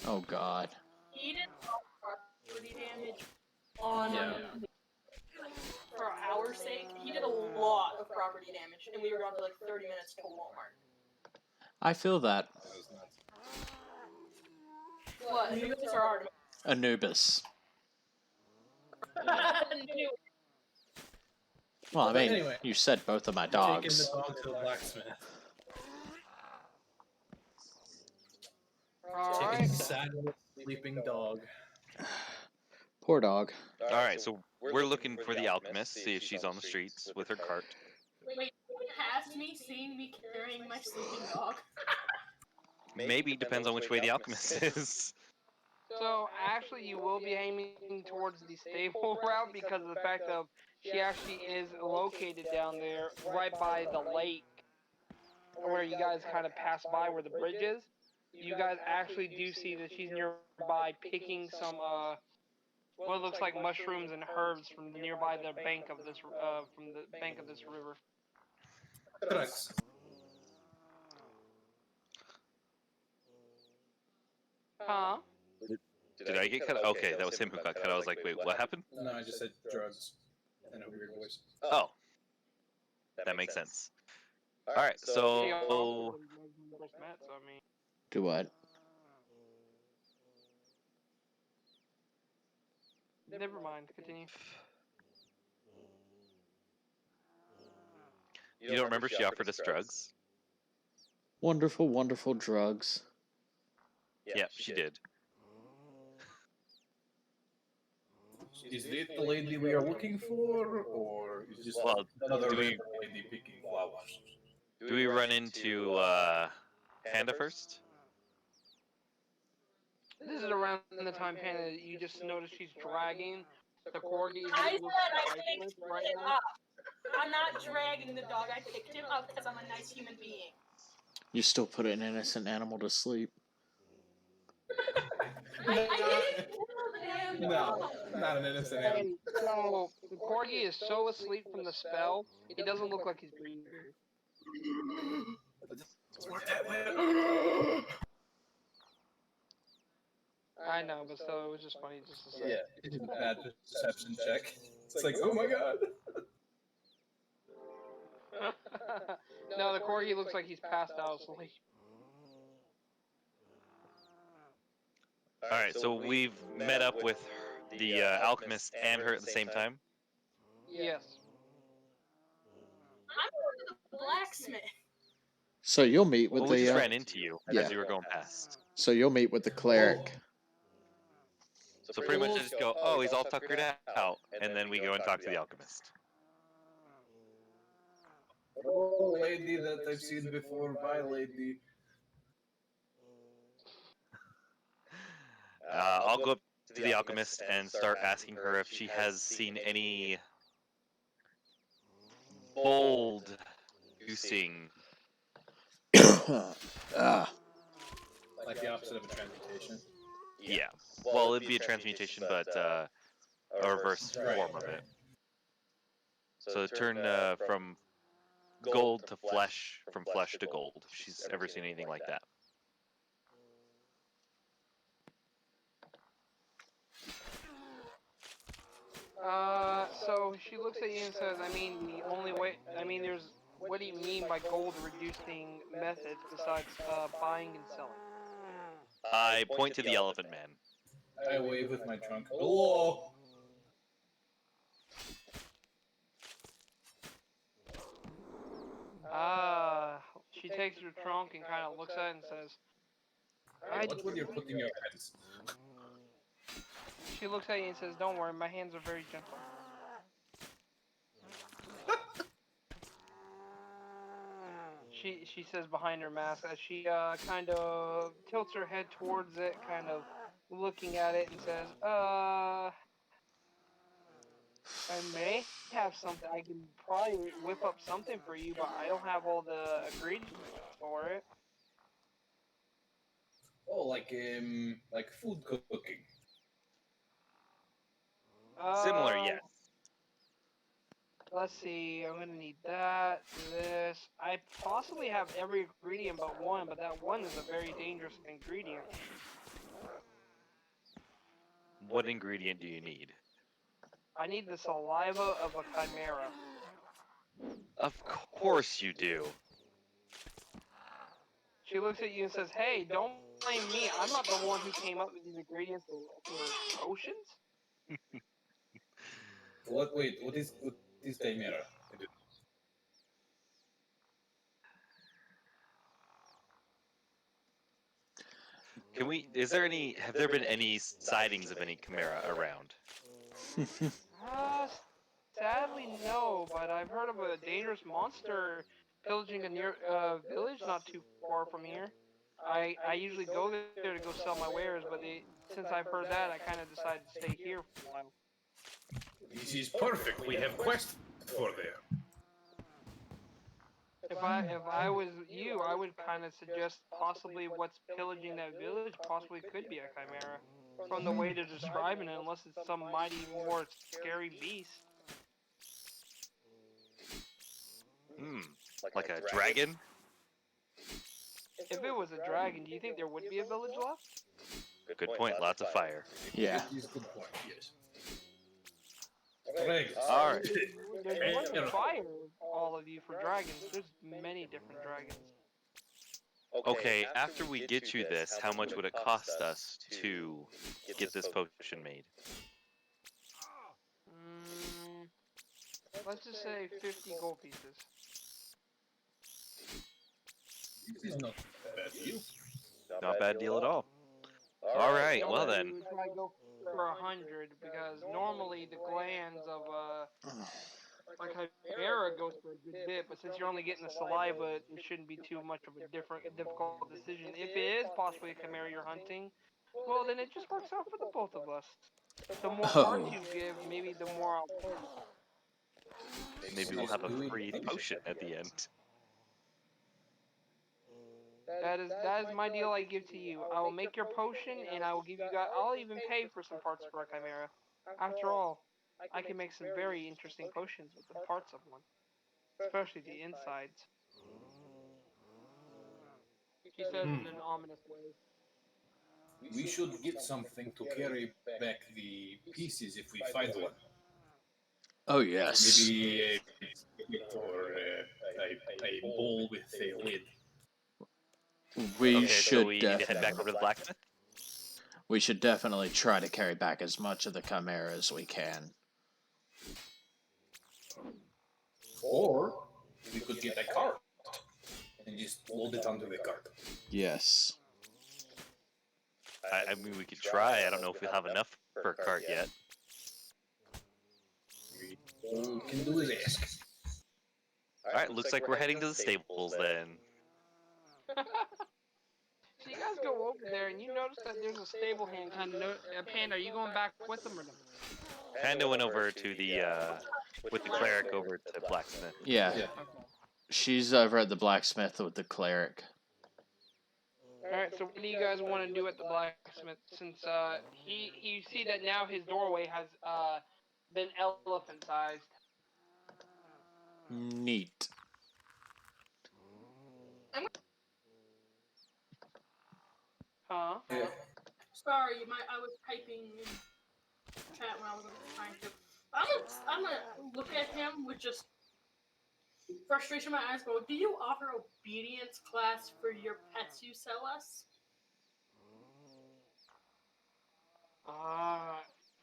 S1: Oh God.
S6: He did property damage on
S3: Yeah.
S6: for our sake. He did a lot of property damage, and we were gone for like 30 minutes to Walmart.
S1: I feel that.
S3: That was nuts.
S6: What? Anubis or Artemis?
S1: Anubis.
S6: Anubis.
S1: Well, I mean,
S3: Anyway,
S1: you said both of my
S3: Taking
S1: dogs.
S3: the dog to the blacksmith. Taking
S2: Alright.
S3: the sad sleeping dog.
S1: Poor dog.
S5: All right, so we're looking for the alchemist, see if she's on the streets with her cart.
S6: Wait, past me, seeing me carrying my sleeping dog.
S5: Maybe depends on which way the alchemist is.
S2: So actually, you will be aiming towards the stable route because of the fact of she actually is located down there, right by the lake, where you guys kind of pass by where the bridge is. You guys actually do see that she's nearby picking some what looks like mushrooms and herbs from the nearby the bank of this river.
S3: Correct.
S2: Huh?
S5: Did I get cut? Okay, that was him who got cut. I was like, wait, what happened?
S3: No, I just said drugs in a weird voice.
S5: Oh, that makes sense. All right,
S2: She
S5: so
S2: also just met, so I mean,
S1: Do what?
S2: never mind. Continue.
S5: you don't remember she offered us drugs?
S1: Wonderful, wonderful drugs.
S5: Yeah, she did.
S3: Is it the lady we are looking for, or is this
S5: Well,
S3: another
S5: do we-
S3: lady picking flowers?
S5: Do we run into Panda first?
S2: This is around the time, Panda, that you just noticed she's dragging the corgi.
S6: I
S2: who
S6: said
S2: looks
S6: I
S2: lifeless
S6: picked
S2: right
S6: it
S2: now.
S6: up. I'm not dragging the dog. I picked him up because I'm a nice human being.
S1: You still put an innocent animal to sleep.
S6: I didn't kill the damn
S3: No,
S6: dog.
S3: not an innocent animal.
S2: And so the corgi is so asleep from the spell, he doesn't look like he's breathing.
S3: Let's work that way.
S2: I know, know, but still, it was just funny just to say.
S3: Yeah, it's a bad perception check. It's like, oh my god.
S2: No, the corgi looks like he's passed out asleep.
S5: All right, so we've met up with the alchemist and her at the same time.
S2: Yes.
S6: I'm going to the blacksmith.
S1: So you'll meet with
S5: Well, we
S1: the
S5: just ran into you
S1: yeah.
S5: as you were going past.
S1: So you'll meet with the cleric.
S5: So pretty much just go, oh, he's all tuckered out, and then we go and talk to the alchemist.
S3: Oh, lady that I've seen before. Bye, lady.
S5: I'll go up to the alchemist and start asking her if she has seen any bold goosing.
S1: Ah,
S3: Like the opposite of a transmutation.
S5: Yeah. Well, it'd be a transmutation, but a reverse
S3: Right.
S5: form of it. So turn from gold to flesh, from flesh to gold. If she's ever seen anything like that.
S2: So she looks at you and says, I mean, the only way, I mean, what do you mean by gold reducing methods besides buying and selling?
S5: I point to the elephant man.
S3: I wave with my trunk. Hello.
S2: She takes her trunk and kind of looks at it and says,
S3: Watch where you're putting your hands.
S2: She looks at you and says, don't worry, my hands are very gentle. She says behind her mask as she kind of tilts her head towards it, kind of looking at it and says, I may have something. I can probably whip up something for you, but I don't have all the ingredients for it.
S3: Oh, like food cooking.
S5: Similar, yes.
S2: Let's see. I'm gonna need that, this. I possibly have every ingredient but one, but that one is a very dangerous ingredient.
S5: What ingredient do you need?
S2: I need the saliva of a chimera.
S5: Of course you do.
S2: She looks at you and says, "Hey, don't blame me. I'm not the one who came up with these ingredients for potions."
S3: What? Wait. What is chimera?
S5: Can we? Is there any? Have there been any sightings of any chimera around?
S2: Uh, Sadly, no, but I've heard of a dangerous monster pillaging a near village not too far from here. I usually go there to go sell my wares, but since I've heard that, I kind of decided to stay here for a while.
S3: This is perfect. We have quest for there.
S2: If I was you, I would kind of suggest possibly what's pillaging that village possibly could be a chimera. From the way they're describing it, unless it's some mighty more scary beast.
S5: Hmm. Like a dragon?
S2: If it was a dragon, do you think there would be a village left?
S5: Good point. Lots of fire.
S1: yeah.
S3: This is a good point. Yes. Right.
S5: All right.
S2: There's one to fire all of you for dragons. There's many different dragons.
S5: Okay. After we get you this, how much would it cost us to get this potion made?
S2: Let's just say 50 gold pieces.
S3: This is not a bad deal.
S5: Not a bad deal at all. All right. Well then.
S2: We would try to go for 100 because normally the glands of a chimera goes for a good bit, but since you're only getting the saliva, it shouldn't be too much of a difficult decision. If it is possibly a chimera you're hunting, well then it just works out for the both of us. The more parts you give, maybe the more I'll pay.
S5: Maybe we'll have a free potion at the end.
S2: That is my deal I give to you. I will make your potion and I will give you guys, I'll even pay for some parts for a chimera. After all, I can make some very interesting potions with the parts of one. Especially the insides. She says in an ominous way.
S3: we should get something to carry back the pieces if we find one.
S1: Oh yes.
S3: Maybe a bucket or a bowl with a lid.
S1: We
S5: Okay, so
S1: should
S5: we need to head back over to the blacksmith.
S1: we should definitely try to carry back as much of the chimera as we can.
S3: Or we could get a cart and just load it onto the cart.
S1: Yes.
S5: I mean, we could try. I don't know if we'll have enough for a cart yet.
S3: All we can do is ask.
S5: All right, looks like we're heading to the stables then.
S2: So you guys go over there and you notice that there's a stable hand kind of Panda. Are you going back with them or no?
S5: Panda went over to the with the cleric over to the blacksmith.
S1: Yeah.
S3: Yeah.
S2: Okay.
S1: She's over at the blacksmith with the cleric.
S2: All right. So what do you guys want to do at the blacksmith? Since you see that now his doorway has been elephant sized.
S1: Neat.
S2: Huh?
S3: Yeah.
S6: Sorry, I was typing in chat when I was trying to. I'm gonna look at him with just frustration in my eyes. Go, do you offer obedience class for your pets you sell us?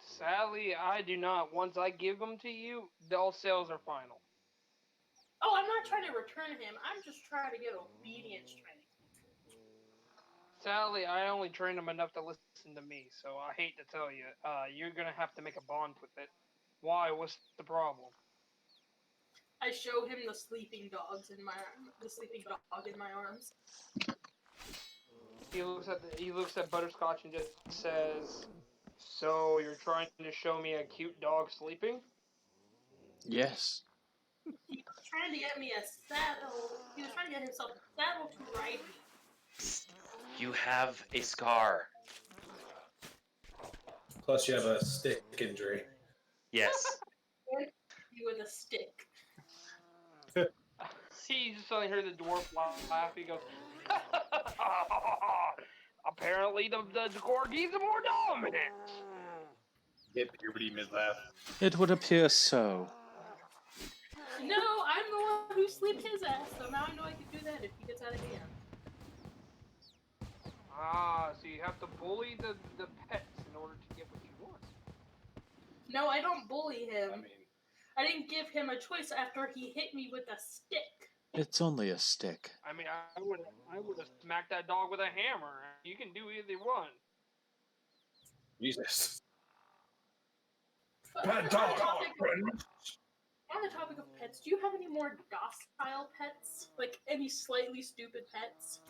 S2: Sadly, I do not. Once I give them to you, all sales are final.
S6: Oh, I'm not trying to return him. I'm just trying to get obedience training.
S2: Sadly, I only trained them enough to listen to me, so I hate to tell you, you're gonna have to make a bond with it. Why? What's the problem?
S6: I show him the sleeping dog in my arms.
S2: He looks at Butterscotch and just says, "So you're trying to show me a cute dog sleeping?"
S1: Yes.
S6: He was trying to get me a saddle. He was trying to get himself a saddle to ride me.
S5: You have a scar.
S3: Plus, you have a stick injury.
S5: Yes.
S6: You with a stick.
S2: He just suddenly heard the dwarf laugh. He goes, "Apparently the corgis are more dominant."
S3: Hit puberty mid laugh.
S1: It would appear so.
S6: No, I'm the one who sleeped his ass, so now I know I can do that if he gets out of hand.
S2: So you have to bully the pets in order to get what you want.
S6: No, I don't bully him.
S3: I mean,
S6: I didn't give him a choice after he hit me with a stick.
S1: It's only a stick.
S2: I mean, I would have smacked that dog with a hammer. You can do either one.
S3: Jesus.
S6: But
S3: Bad
S6: on
S3: dog.
S6: the topic of pets, do you have any more docile pets? Like any slightly stupid pets?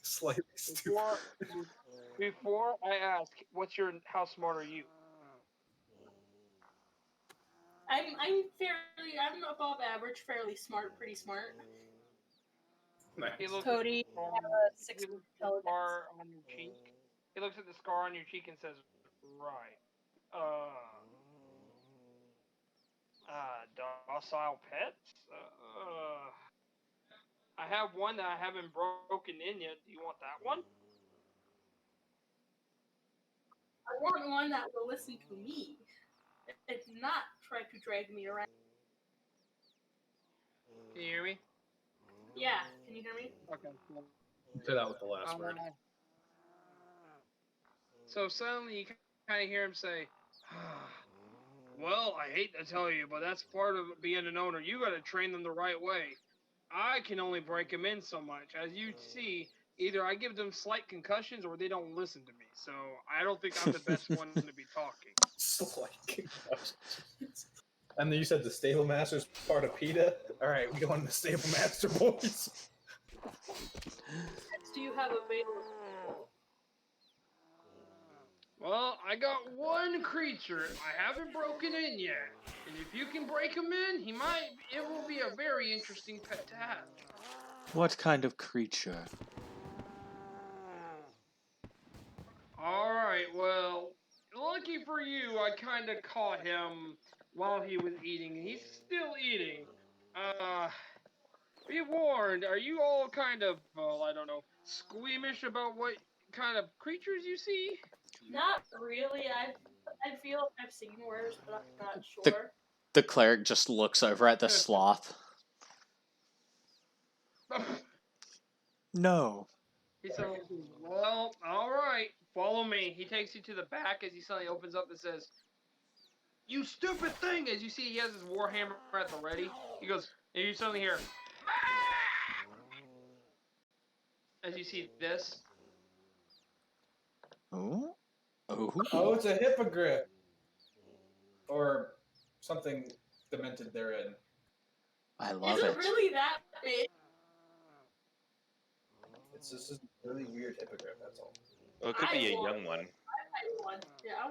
S3: Slightly stupid.
S2: Before I ask, how smart are you?
S6: I'm above average, fairly smart, pretty smart.
S3: Nice.
S2: He looks
S6: Cody,
S2: at the scar,
S6: have a 6
S2: he looks at the
S6: intelligence.
S2: scar on your cheek. He looks at the scar on your cheek and says, "Right. Docile pets? I have one that I haven't broken in yet. Do you want that one?"
S6: I want one that will listen to me, and not try to drag me around.
S2: Can you hear me?
S6: Yeah, can you hear me?
S2: Okay. Cool.
S3: Say that with the last word.
S2: So suddenly you kind of hear him say, "Well, I hate to tell you, but that's part of being an owner. You got to train them the right way. I can only break them in so much. As you see, either I give them slight concussions or they don't listen to me. So I don't think I'm the best one to be talking."
S3: And then you said the stable master's part of PETA? Alright, we go on the stable master, boys.
S6: Pets do you have available?
S2: Well, I got one creature I haven't broken in yet, and if you can break him in, it will be a very interesting pet to have.
S1: What kind of creature?
S2: Alright, well, lucky for you, I kinda caught him while he was eating, and he's still eating. Be warned, are you all kind of, well, I don't know, squeamish about what kind of creatures you see?
S6: Not really. I feel like I've seen worse, but I'm not
S1: The,
S6: sure.
S1: the cleric just looks over at the sloth. No.
S2: He suddenly says, well, alright, follow me. He takes you to the back as he suddenly opens up and says, you stupid thing! As you see, he has his warhammer at the ready. He goes, and you suddenly hear, as you see this.
S1: Ooh. Ooh.
S3: Oh, it's a hippogriff. Or something demented therein.
S1: I love
S6: Is
S1: it.
S6: it really that big?
S3: It's just a really weird hippogriff, that's all.
S5: Well, it could be a
S6: want
S5: young one.
S6: I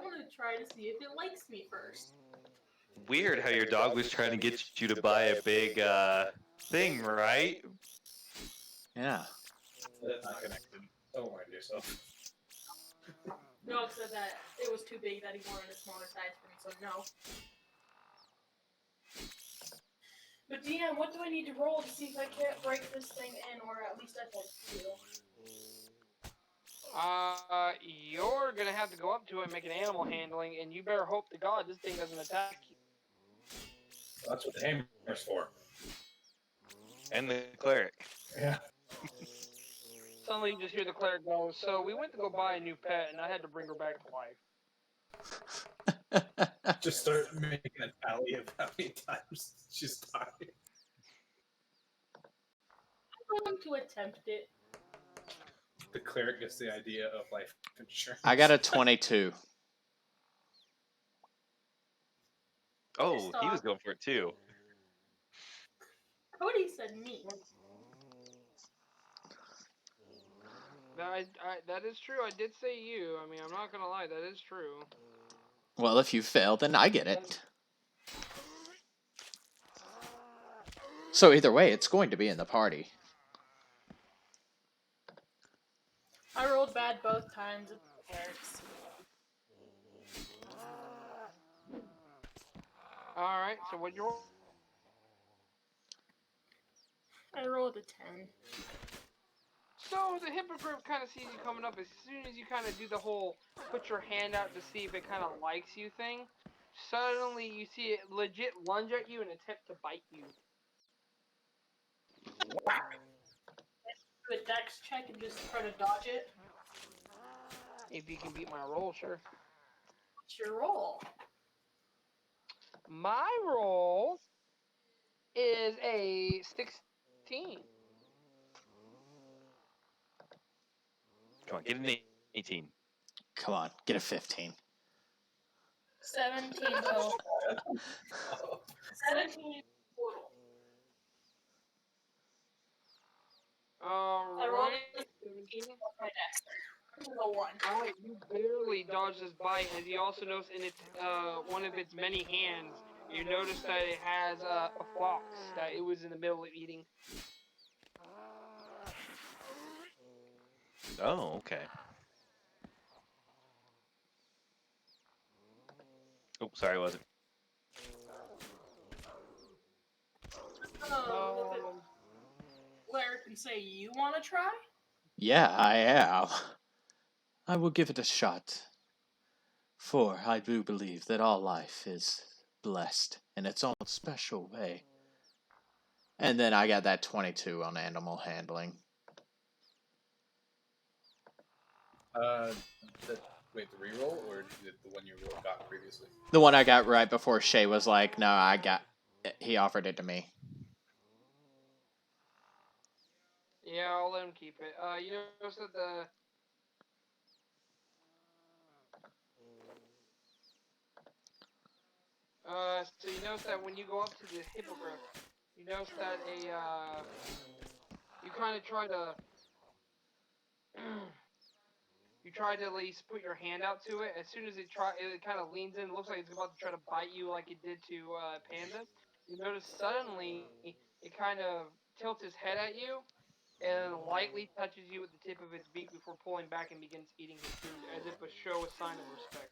S6: want to try to see if it likes me first.
S5: Weird how your dog was trying to get you to buy a big thing, right?
S1: Yeah.
S3: That's not connected. Don't mind yourself.
S6: Dog said that it was too big, that he wanted a smaller size for me, so no. But DM, what do I need to roll to see if I can't break this thing in, or at least I can do?
S2: You're gonna have to go up to it and make an animal handling, and you better hope to God this thing doesn't attack you.
S3: That's what the hammer's for.
S5: And the cleric.
S3: Yeah.
S2: Suddenly you just hear the cleric go, so we went to go buy a new pet, and I had to bring her back to life.
S3: Just start making a tally of how many times she's died.
S6: I'm going to attempt it.
S3: The cleric gets the idea of life insurance.
S1: I got a 22.
S5: Oh, he was going for it too.
S6: Cody said me.
S2: That is true. I did say you. I mean, I'm not gonna lie. That is true.
S1: Well, if you fail, then I get it. So either way, it's going to be in the party.
S6: I rolled bad both times. It cares.
S2: All right. So what you roll?
S6: I rolled a 10.
S2: So the hippogriff kind of sees you coming up as soon as you kind of do the whole put your hand out to see if it kind of likes you thing. Suddenly you see it legit lunge at you and attempt to bite you.
S6: Do a dex check and just try to dodge it.
S2: If you can beat my roll, sure.
S6: What's your roll?
S2: My roll is a 16.
S5: Come on, get an 18.
S1: Come on, get a 15.
S6: 17 total. 17 total. I rolled
S2: Alright.
S6: a 17 plus my dex. A 1.
S2: Alright, you barely dodged this bite, as you also notice in its one of its many hands, you notice that it has a fox that it was in the middle of eating.
S5: Oh, okay. Oh, sorry, wasn't.
S6: Claire can say, you want to try?
S1: Yeah, I am. I will give it a shot. For I do believe that all life is blessed in its own special way. And then I got that 22 on animal handling.
S3: Wait, the reroll or the one you got previously?
S1: The one I got right before Shay was like, no, he offered it to me.
S2: Yeah, I'll let him keep it. You notice that so you notice that when you go up to the hippogriff, you notice that you kind of try to, you try to at least put your hand out to it. As soon as it kind of leans in, looks like it's about to try to bite you like it did to Panda. You notice suddenly it kind of tilts its head at you and lightly touches you with the tip of its beak before pulling back and begins eating its food as if to show a sign of respect.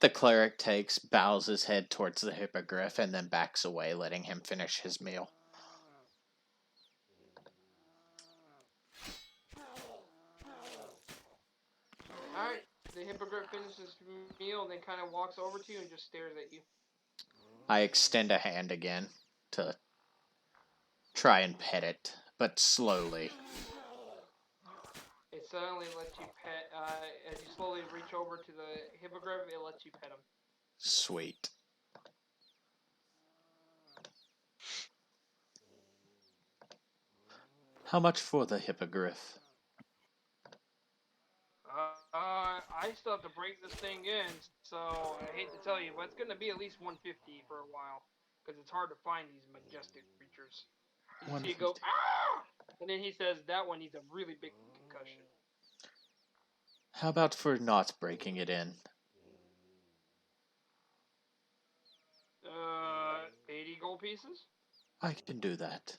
S1: The cleric takes, bows his head towards the hippogriff, and then backs away, letting him finish his meal.
S2: Alright, the hippogriff finishes his meal and then kind of walks over to you and just stares at you.
S1: I extend a hand again to try and pet it, but slowly.
S2: It suddenly lets you pet, as you slowly reach over to the hippogriff, it lets you pet him.
S1: Sweet. How much for the hippogriff?
S2: I still have to break this thing in, so I hate to tell you, but it's going to be at least 150 for a while, because it's hard to find these majestic creatures. You see it go,
S1: 150.
S2: ah! And then he says that one needs a really big concussion.
S1: How about for not breaking it in?
S2: 80 gold pieces?
S1: I can do that.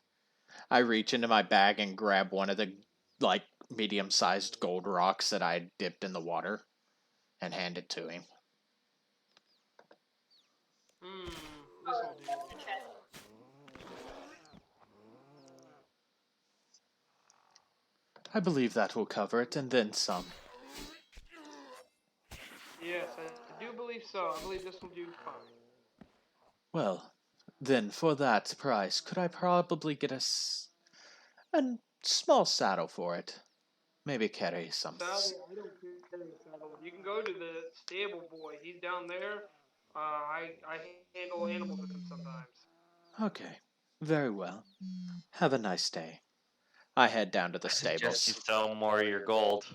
S1: I reach into my bag and grab one of the, like, medium-sized gold rocks that I dipped in the water and hand it to him.
S2: This'll do.
S1: I believe that will cover it, and then some.
S2: Yes, I do believe so. I believe this will do fine.
S1: Well, then for that price, could I probably get a small saddle for it? Maybe carry some.
S2: Saddle, I don't carry a saddle. You can go to the stable boy. He's down there. I handle animals with him sometimes.
S1: Okay, very well. Have a nice day. I head down to the
S5: I suggest you
S1: stables.
S5: sell more of your gold.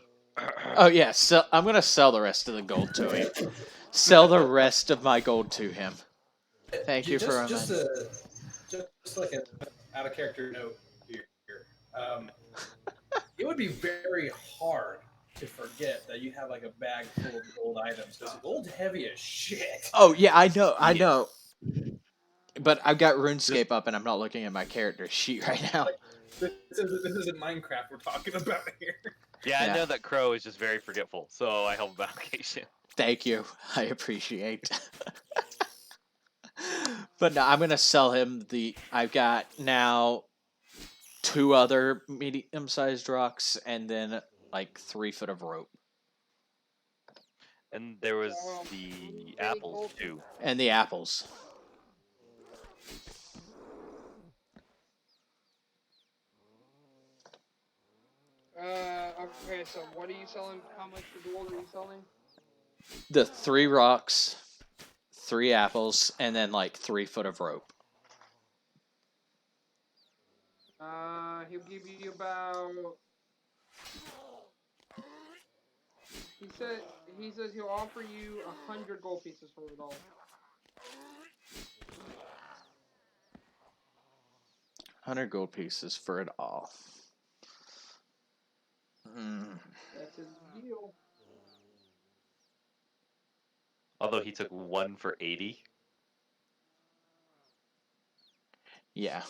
S1: Oh yeah, so I'm gonna sell the rest of the gold to him. Sell the rest of my gold to him. Thank you for reminding.
S3: Just like an out of character note here. It would be very hard to forget that you have like a bag full of gold items because gold's heavy as shit.
S1: Oh yeah, I know. But I've got RuneScape up and I'm not looking at my character sheet right now.
S3: This isn't Minecraft we're talking about here.
S5: Yeah,
S1: Yeah.
S5: I know that Crow is just very forgetful, so I help him out occasion.
S1: Thank you. I appreciate. But no, I'm gonna sell him the. I've got now 2 other medium-sized rocks and then like 3 foot of rope
S5: And there was
S2: Um,
S5: the
S2: any
S5: apples
S2: gold
S5: too.
S1: and the apples.
S2: Okay, so what are you selling? How much for gold are you selling?
S1: The 3 rocks, 3 apples, and then like 3 foot of rope.
S2: He'll give you about. He says he'll offer you 100 gold pieces for it all.
S1: 100 gold pieces for it all.
S2: That's his deal.
S5: Although he took 1 for 80.
S1: Yeah.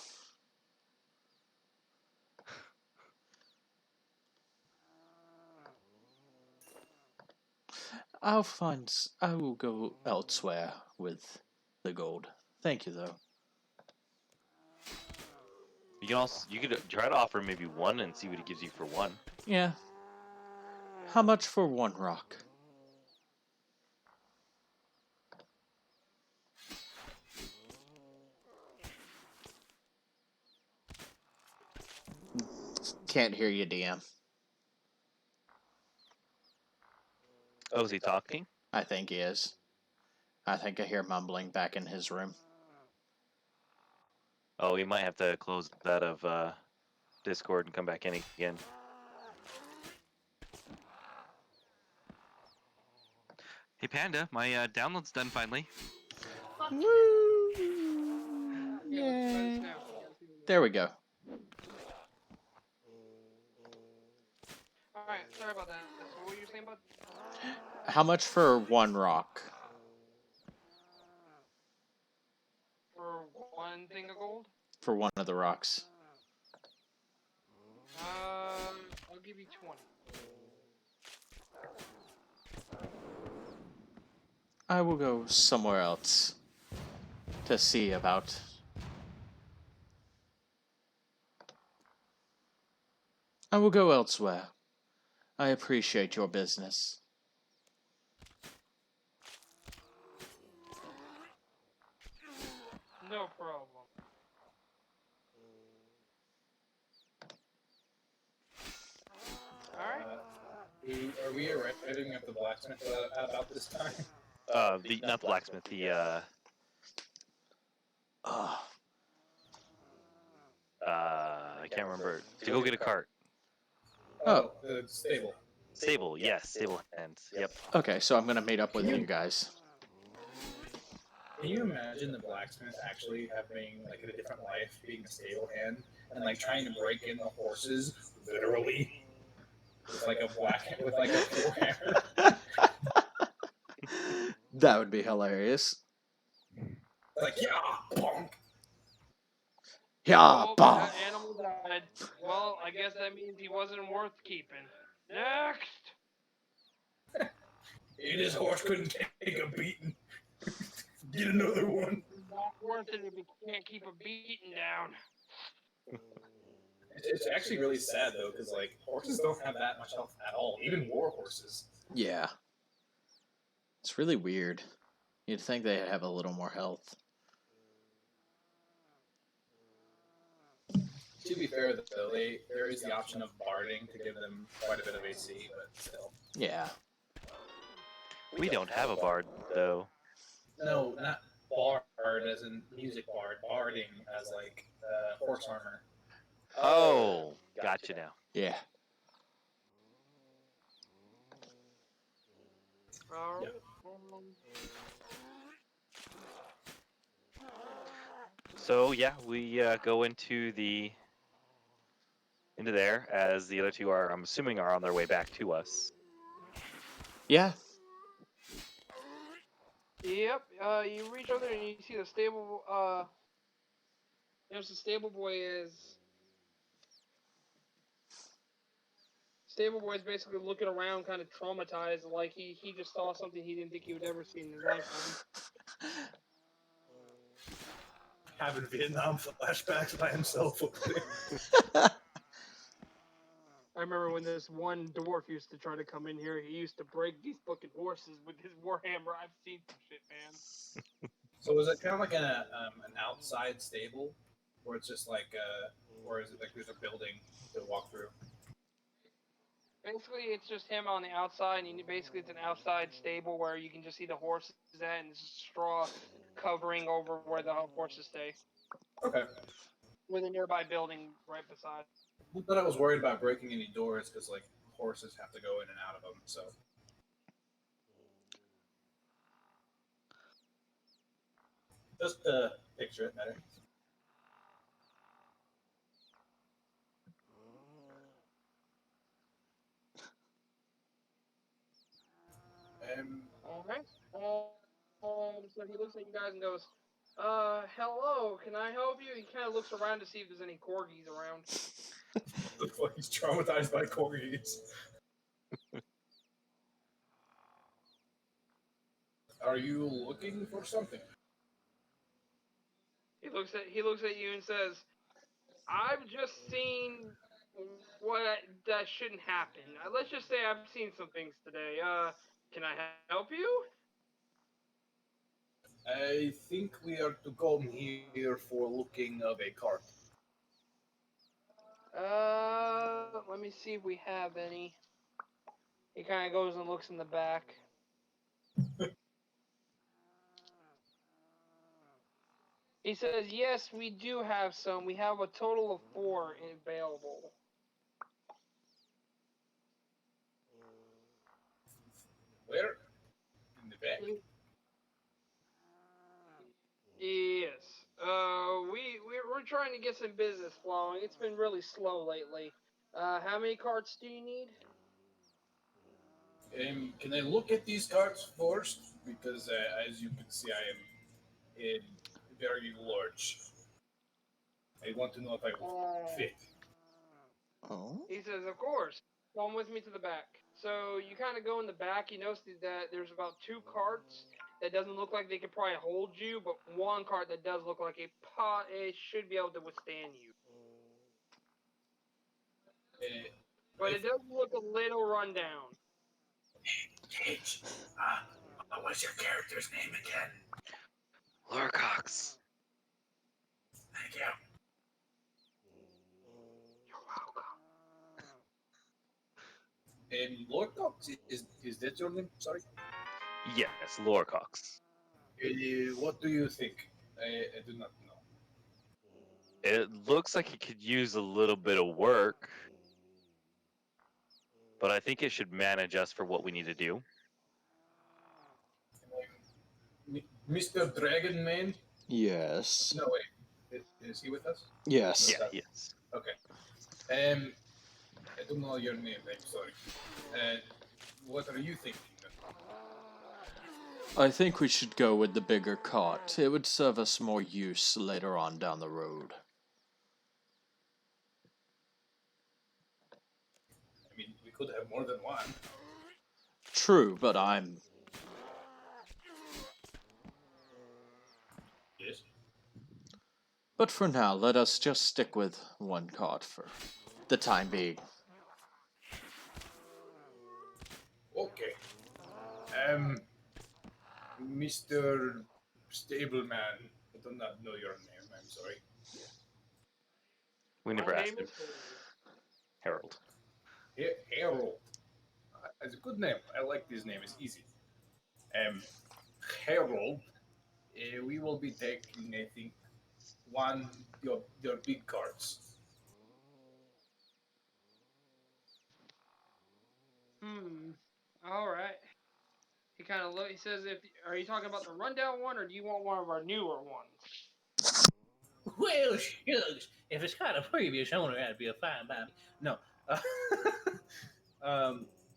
S1: I will go elsewhere with the gold. Thank you, though.
S5: You could try to offer maybe 1 and see what he gives you for 1.
S1: Yeah. How much for 1 rock? Can't hear you, DM.
S5: Oh, is he talking?
S1: I think he is. I think I hear mumbling back in his room.
S5: Oh, we might have to close out of Discord and come back in again. Hey Panda, my download's done finally.
S6: Fuck.
S1: Woo!
S2: Okay, let's try this
S1: Yay.
S2: now.
S1: There we go.
S2: Alright, sorry about that. So what were you saying about?
S1: How much for 1 rock?
S2: For one thing of gold?
S1: For 1 of the rocks.
S2: I'll give you 20.
S1: I will go somewhere else to see about. I will go elsewhere. I appreciate your business.
S2: No problem. All right.
S3: Are we arriving at the blacksmith at about this time?
S5: The not the blacksmith, the
S1: Ugh.
S5: I can't remember. To go get a cart.
S1: Oh.
S3: The stable.
S5: Stable, yes, stable hands. Yep.
S1: Okay, so I'm gonna meet up with you guys.
S3: Can you imagine the blacksmith actually having like a different life, being a stable hand, and like trying to break in the horses, literally, with like a forehammer?
S1: That would be hilarious.
S3: Like yeah, bonk.
S1: Yeah,
S2: Oh,
S1: bah.
S2: that animal died. Well, I guess that means he wasn't worth keeping. Next.
S3: His horse couldn't take a beating. Get another one.
S2: Not worth it if he can't keep a beating down.
S3: It's actually really sad though, because like horses don't have that much health at all, even war horses.
S1: Yeah. It's really weird. You'd think they'd have a little more health.
S3: To be fair though, there is the option of barding to give them quite a bit of AC, but still.
S1: Yeah.
S5: We don't have a bard though.
S3: No, not bard as in music bard. Barding as like horse armor.
S5: Oh, gotcha now.
S1: Yeah.
S2: All right.
S5: So yeah, we go into there as the other two are, I'm assuming, are on their way back to us.
S1: Yeah.
S2: Yep. You reach over there and you see the stable. There's the stable boy is. Stable boy is basically looking around, kind of traumatized, like he just saw something he didn't think he would ever see in his lifetime.
S3: Having Vietnam flashbacks by himself.
S2: I remember when this one dwarf used to try to come in here. He used to break these fucking horses with his warhammer. I've seen some shit, man.
S3: So is it kind of like an outside stable, or it's just like or is it like there's a building to walk through?
S2: Basically, it's just him on the outside, and basically it's an outside stable where you can just see the horses at, and there's straw covering over where the horses stay,
S3: Okay.
S2: with a nearby building right beside.
S3: Not that I was worried about breaking any doors because like horses have to go in and out of them. So just picture it better.
S2: Alright. So he looks at you guys and goes, hello, can I help you? He kind of looks around to see if there's any corgis around.
S3: Looks like he's traumatized by corgis. Are you looking for something?
S2: He looks at you and says, I've just seen that shouldn't happen. Let's just say I've seen some things today. Can I help you?
S3: I think we are to come here for looking of a cart.
S2: Let me see if we have any. He kind of goes and looks in the back. He says, yes, we do have some. We have a total of 4 available.
S3: Where? In the back.
S2: Yes. We're trying to get some business flowing. It's been really slow lately. How many carts do you need?
S3: Can I look at these carts first? Because as you can see, I am very large. I want to know if I will fit.
S1: Oh.
S2: He says, of course. Come with me to the back. So you kind of go in the back. You notice that there's about 2 carts that doesn't look like they could probably hold you, but one cart that does look like a pot. It should be able to withstand you. But it does look a little rundown.
S3: H, what was your character's name again?
S5: Lorcox.
S3: Thank you.
S2: You're welcome.
S3: Lord Cox, is that your name? Sorry.
S5: Yes, Lorcox.
S3: What do you think? I do not know.
S5: It looks like it could use a little bit of work, but I think it should manage us for what we need to do.
S3: Mr. Dragonman?
S1: Yes.
S3: No, wait. Is he with us?
S1: Yes.
S5: Yeah, yes.
S3: Okay. I don't know your name. I'm sorry. What are you thinking?
S1: I think we should go with the bigger cart. It would serve us more use later on down the road.
S3: I mean, we could have more than one.
S1: True, but
S3: Yes.
S1: But for now, let us just stick with one cart for the time being.
S3: Okay. Mr. Stableman, I do not know your name. I'm sorry.
S5: We never
S2: My
S5: asked
S2: name
S5: him.
S2: is
S5: Harold.
S3: Harold. It's a good name. I like this name. It's easy. Harold. We will be taking, I think, one your big cards.
S2: All right. He kind of look. He says, "If are you talking about the rundown one, or do you want one of our newer ones?"
S3: Well, shucks. If it's got a previous owner, that'd be a fine by me. No.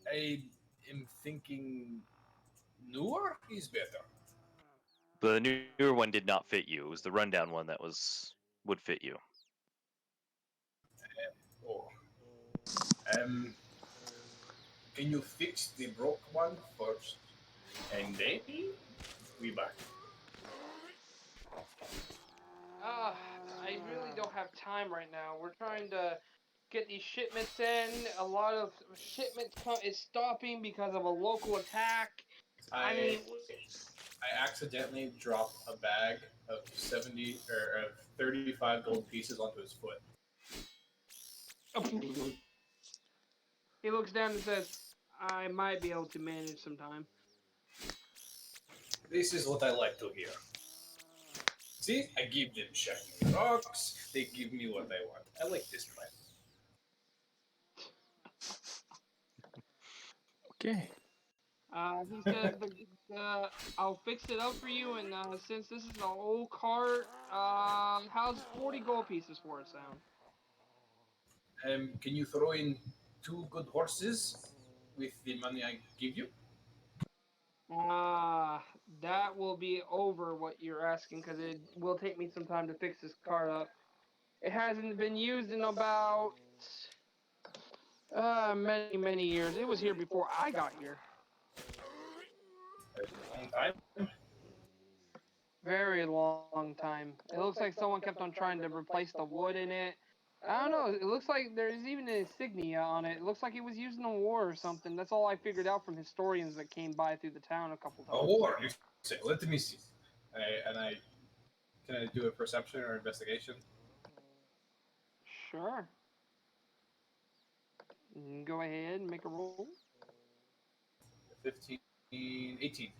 S3: I am thinking newer is better.
S5: The newer one did not fit you. It was the rundown one that would fit you.
S3: Oh. Um, can you fix the broke one first? And then we back.
S2: Uh, I really don't have time right now. We're trying to get these shipments in. A lot of shipments is stopping because of a local attack. I mean,
S3: I accidentally dropped a bag of 70 or of 35 gold pieces onto his foot.
S2: he looks down and says, "I might be able to manage some time."
S3: This is what I like to hear. See, I give them shiny rocks. They give me what I want. I like this plan.
S1: Okay.
S2: He says, "I'll fix it up for you, and since this is an old cart, how's 40 gold pieces for it sound?"
S3: Can you throw in 2 good horses with the money I give you?
S2: That will be over what you're asking because it will take me some time to fix this cart up. It hasn't been used in about many years. It was here before I got here.
S3: A long time.
S2: Very long time. It looks like someone kept on trying to replace the wood in it. I don't know. It looks like there's even an insignia on it. It looks like it was used in a war or something. That's all I figured out from historians that came by through the town a couple
S3: A
S2: times.
S3: war, you say. Let me see. I can I do a perception or investigation?
S2: Sure. Go ahead and make a roll.
S3: 15, 18.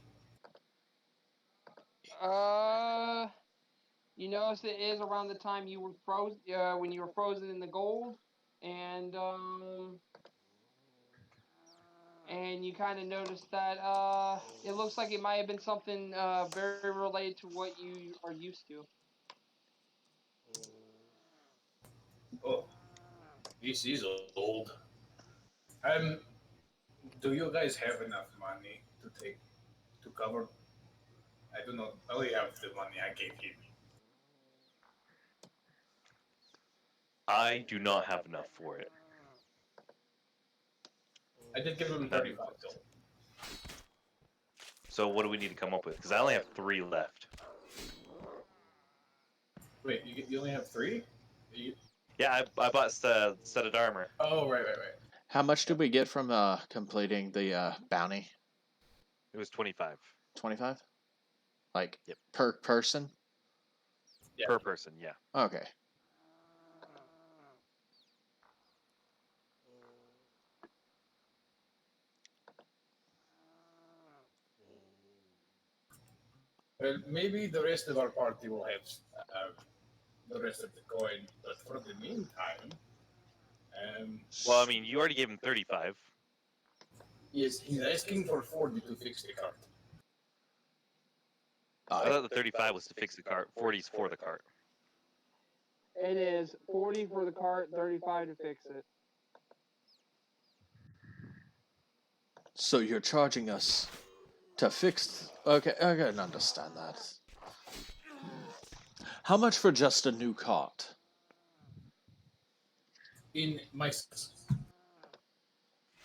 S2: Uh, you notice it is around the time you were frozen, when you were frozen in the gold, and and you kind of noticed that it looks like it might have been something very related to what you are used to.
S3: Oh, this is old. Um, do you guys have enough money to cover? I do not. I only have the money I gave him.
S5: I do not have enough for it.
S3: I did give him
S5: That-
S3: 35 gold.
S5: So what do we need to come up with? Because I only have 3 left.
S3: Wait, you only have 3?
S5: Yeah, I bought a set of armor.
S3: Oh, right.
S1: How much did we get from completing the bounty?
S5: It was 25.
S1: 25? Like
S5: Yep.
S1: per person?
S3: Yeah.
S5: Per person, yeah.
S1: Okay.
S3: Well, maybe the rest of our party will have the rest of the coin, but for the meantime,
S5: Well, I mean, you already gave him 35.
S3: yes, he's asking for 40 to fix the cart.
S5: I thought the 35 was to fix the cart. 40's for the cart.
S2: It is 40 for the cart, 35 to fix it.
S1: So you're charging us to fix... Okay, I can understand that. How much for just a new cart?
S3: In my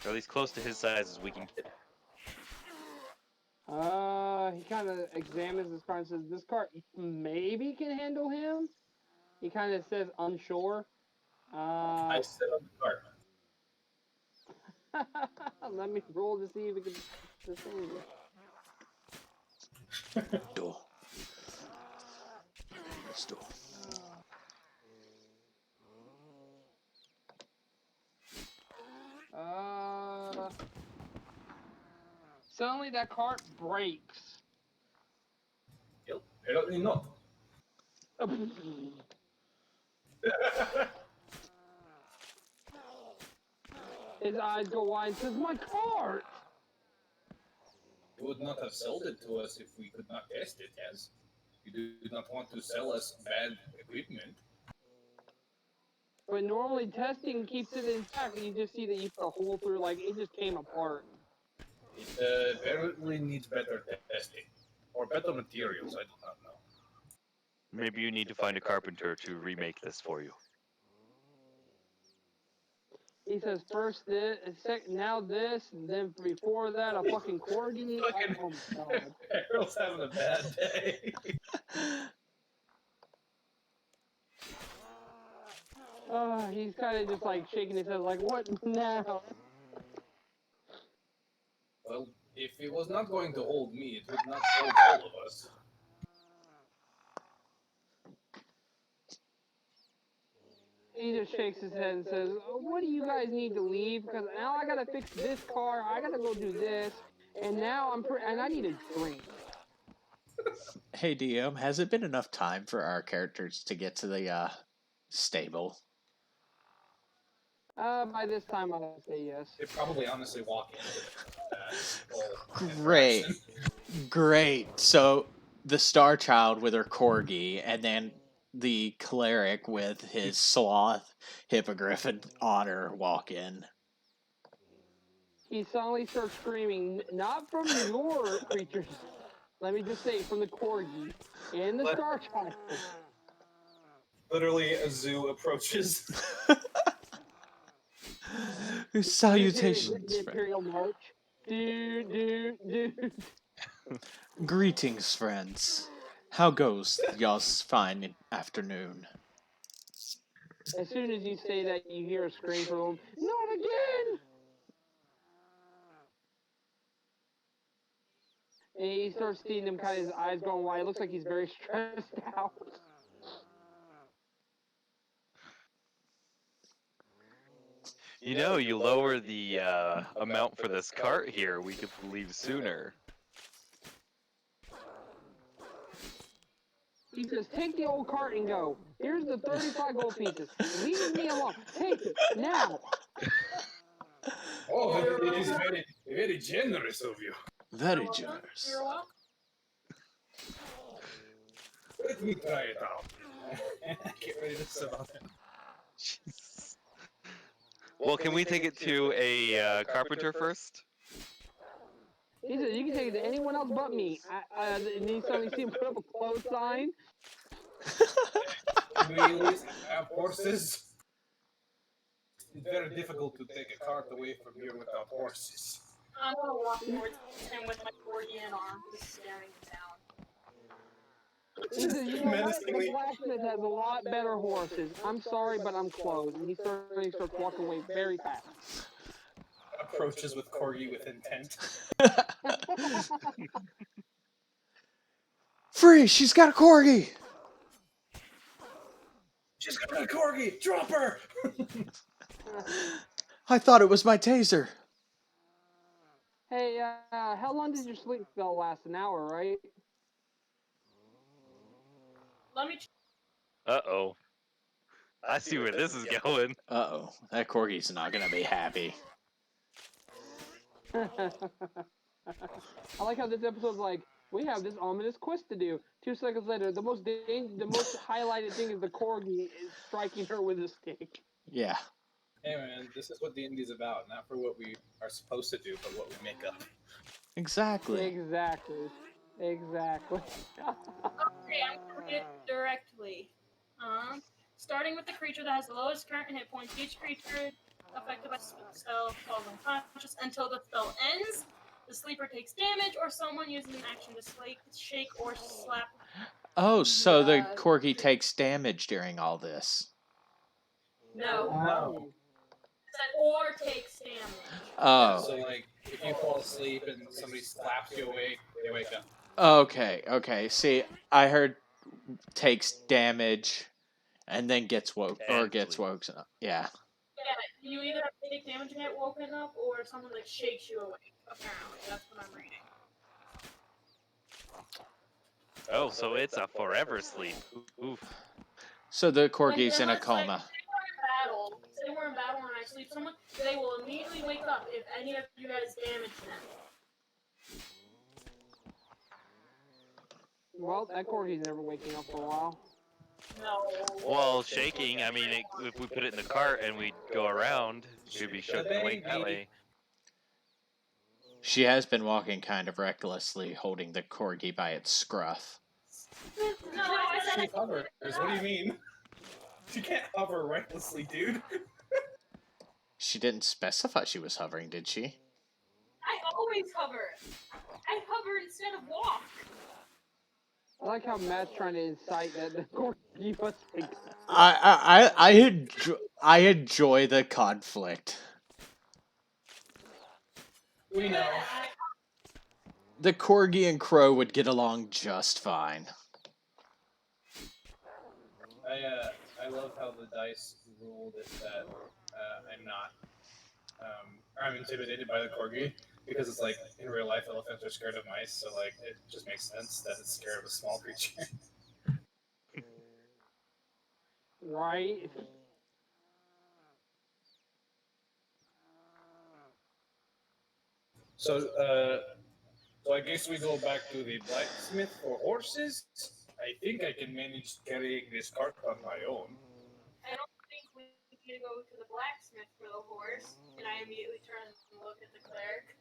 S5: Or at least close to his size as we can get.
S2: He kind of examines this cart and says, "This cart maybe can handle him." He kind of says, unsure.
S3: I sit on the cart.
S2: Let me roll to see if it can sustain it.
S1: Door. Let's do.
S2: Suddenly that cart breaks.
S3: Yep, apparently not.
S2: His eyes go wide and says, "My cart!"
S3: You would not have sold it to us if we could not test it, as you do not want to sell us bad equipment.
S2: But normally testing keeps it intact, and you just see that you put a hole through, like it just came apart.
S3: It apparently needs better testing. Or better materials, I do not know.
S5: Maybe you need to find a carpenter to remake this for you.
S2: He says, "First this, now this, and then before that a fucking corgi."
S3: Fucking
S2: Oh my god.
S3: Harold's having a bad day.
S2: He's kind of just like shaking his head, like, "What now?"
S3: Well, if it was not going to hold me, it would not hold all of us.
S2: He just shakes his head and says, "What do you guys need to leave? Because now I gotta fix this car, I gotta go do this, and now and I need a drink."
S1: Hey DM, has it been enough time for our characters to get to the stable?
S2: By this time I would say yes.
S3: They probably honestly walk into that.
S1: Great. Great. So the Star Child with her corgi, and then the cleric with his sloth hippogriff and otter walk in.
S2: He suddenly starts screaming, not from your creatures. Let me just say, from the corgi and the Star Child.
S3: Literally, a zoo approaches.
S1: Salutations,
S2: The Imperial March. Dude.
S1: Greetings, friends. How goes y'all's fine afternoon?
S2: As soon as you say that, you hear a scream from him. "Not again!" And he starts seeing him, kind of his eyes going wide. It looks like he's very stressed out.
S5: You know, you lower the amount for this cart here, we could leave sooner.
S2: He says, "Take the old cart and go. Here's the 35 gold pieces. Leave me alone. Take it now."
S3: Oh, it is very, very generous of you.
S1: Very generous.
S6: You're welcome.
S3: Let me try it out. Get ready to sit on it.
S5: Jesus. Well, can we take it to a carpenter first?
S2: He says, "You can take it to anyone else but me." And you suddenly see him put up a close sign.
S3: We at least have horses. It's very difficult to take a cart away from here without horses.
S6: I'm gonna walk towards him with my corgi in arm, just staring him down.
S2: He says, you know what? The blacksmith has a lot better horses. I'm sorry, but I'm closed. And he starts walking away very fast.
S3: Approaches with corgi with intent.
S1: Free! She's got a corgi!
S3: She's got a corgi! Drop her!
S1: I thought it was my taser.
S2: Hey, how long did your sleep spell last? An hour, right?
S6: Let me.
S5: Uh-oh. I see where this is going.
S1: Uh-oh. That corgi's not gonna be happy.
S2: I like how this episode's like, we have this ominous quest to do. 2 seconds later, the most highlighted thing is the corgi is striking her with a stick.
S1: Yeah.
S3: Hey man, this is what D&D's about. Not for what we are supposed to do, but what we make up.
S1: Exactly.
S2: Exactly.
S6: Okay, I'm gonna read it directly. Starting with the creature that has the lowest current hit points, each creature affected by the spell falls unconscious until the spell ends. The sleeper takes damage, or someone uses an action to shake or slap.
S1: Oh, so the corgi takes damage during all this.
S6: No.
S3: Wow.
S6: Or takes damage.
S1: Oh.
S3: So like, if you fall asleep and somebody slaps you awake, they wake up.
S1: Okay. See, I heard takes damage and then gets woke
S5: And
S1: gets
S5: sleep.
S1: woken up. Yeah.
S6: Yeah, you either have to take damage and get woken up, or someone like shakes you awake. Apparently, that's what I'm reading.
S5: Oh, so it's a forever sleep. Oof.
S1: So the corgi's in a
S6: Unless,
S1: coma.
S6: say we're in battle and I sleep someone, they will immediately wake up if any of you guys damage them.
S2: Well, that corgi's never waking up for a while.
S6: No.
S5: Well, shaking, I mean, if we put it in the cart and we go around, she'd be shook awake that way.
S1: She has been walking kind of recklessly, holding the corgi by its scruff.
S6: No, I said
S3: She hovers. What do you mean? She can't hover recklessly, dude.
S1: She didn't specify she was hovering, did she?
S6: I always hover. I hover instead of walk.
S2: I like how Matt's trying to incite that the corgi must wake up.
S1: I enjoy the conflict.
S3: We know.
S1: The corgi and crow would get along just fine.
S3: I love how the dice ruled it that I'm intimidated by the corgi, because it's like in real life elephants are scared of mice, so like it just makes sense that it's scared of a small creature.
S2: Right?
S3: So I guess we go back to the blacksmith for horses. I think I can manage carrying this cart on my own.
S6: I don't think we need to go to the blacksmith for the horse. And I immediately turn and look at the cleric.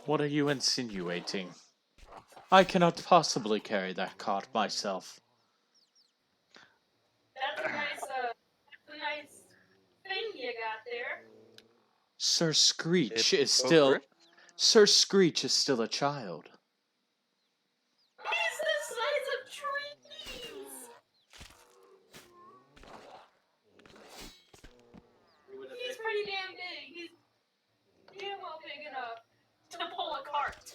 S1: What are you insinuating? I cannot possibly carry that cart myself.
S6: That's a nice thing you got there.
S1: Sir Screech is
S5: Go
S1: still
S5: for it.
S1: Sir Screech is still a child.
S6: He's the size of trees. He's pretty damn big. He's damn well big enough to pull a cart.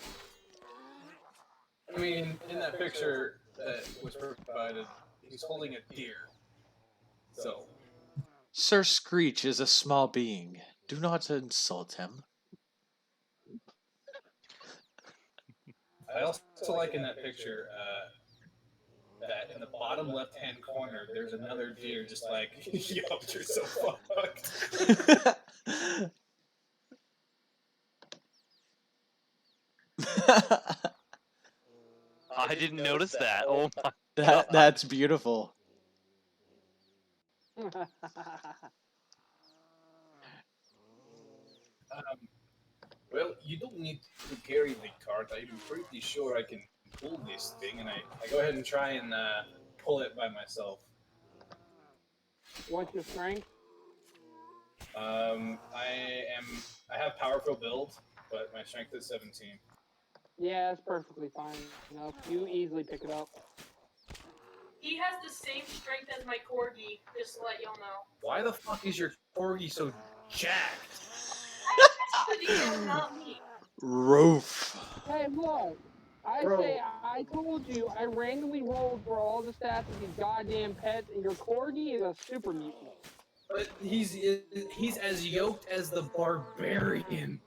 S3: I mean, in that picture that was provided, he's holding a deer. So,
S1: Sir Screech is a small being. Do not insult him.
S3: I also like in that picture that in the bottom left-hand corner, there's another deer just like, yup, you're so fucked.
S5: I didn't notice that. Oh my god.
S1: That's beautiful.
S3: Well, you don't need to carry the cart. I'm pretty sure I can pull this thing, and I go ahead and try and pull it by myself.
S2: What's your strength?
S3: I have powerful build, but my strength is 17.
S2: Yeah, that's perfectly fine enough. You easily pick it up.
S6: He has the same strength as my corgi, just to let y'all know.
S3: Why the fuck is your corgi so jacked?
S6: Because he is not me.
S1: Roof.
S2: Hey, look.
S3: Bro.
S2: I told you, I randomly rolled for all the stats of these goddamn pets, and your corgi is a super mutant.
S3: But he's as yoked as the barbarian.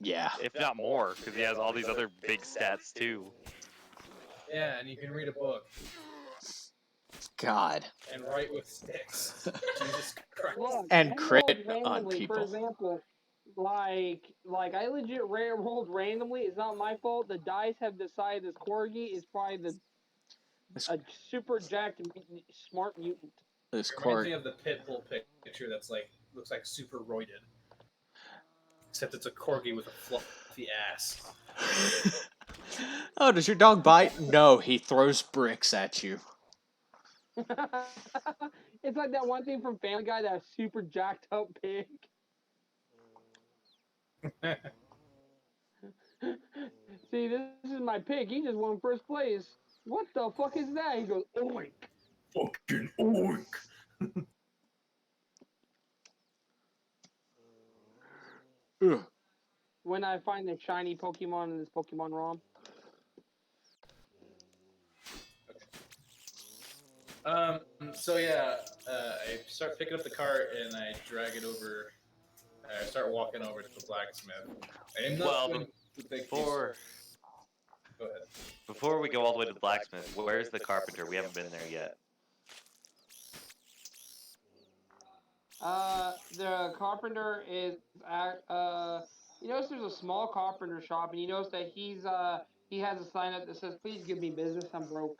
S1: Yeah.
S5: If not more, because he has all these other big stats too.
S3: Yeah, and you can read a book
S1: God.
S3: and write with sticks. Jesus Christ.
S2: Look,
S1: And
S2: I
S1: crit
S2: rolled
S1: on
S2: randomly. For
S1: people.
S2: example, like I legit rolled randomly. It's not my fault. The dice have decided this corgi is probably
S1: This,
S2: a super jacked smart mutant.
S1: this
S3: It reminds
S1: court.
S3: me of the pit bull picture that's like looks like super roided. Except it's a corgi with a fluffy ass.
S1: Oh, does your dog bite? No, he throws bricks at you.
S2: It's like that one thing from Family Guy, that super jacked up pig. See, this is my pig. He just won first place. What the fuck is that? He goes, oink.
S3: Fucking oink.
S1: Ugh.
S2: When I find the shiny Pokemon in this Pokemon ROM.
S3: So yeah, I start picking up the cart and I drag it over. I start walking over to the blacksmith. I am not
S5: Well,
S3: going to take
S5: before
S3: these. Go ahead.
S5: before we go all the way to the blacksmith, where's the carpenter? We haven't been there yet.
S2: The carpenter is at, you notice there's a small carpenter shop, and you notice that he has a sign up that says, "Please give me business. I'm broke."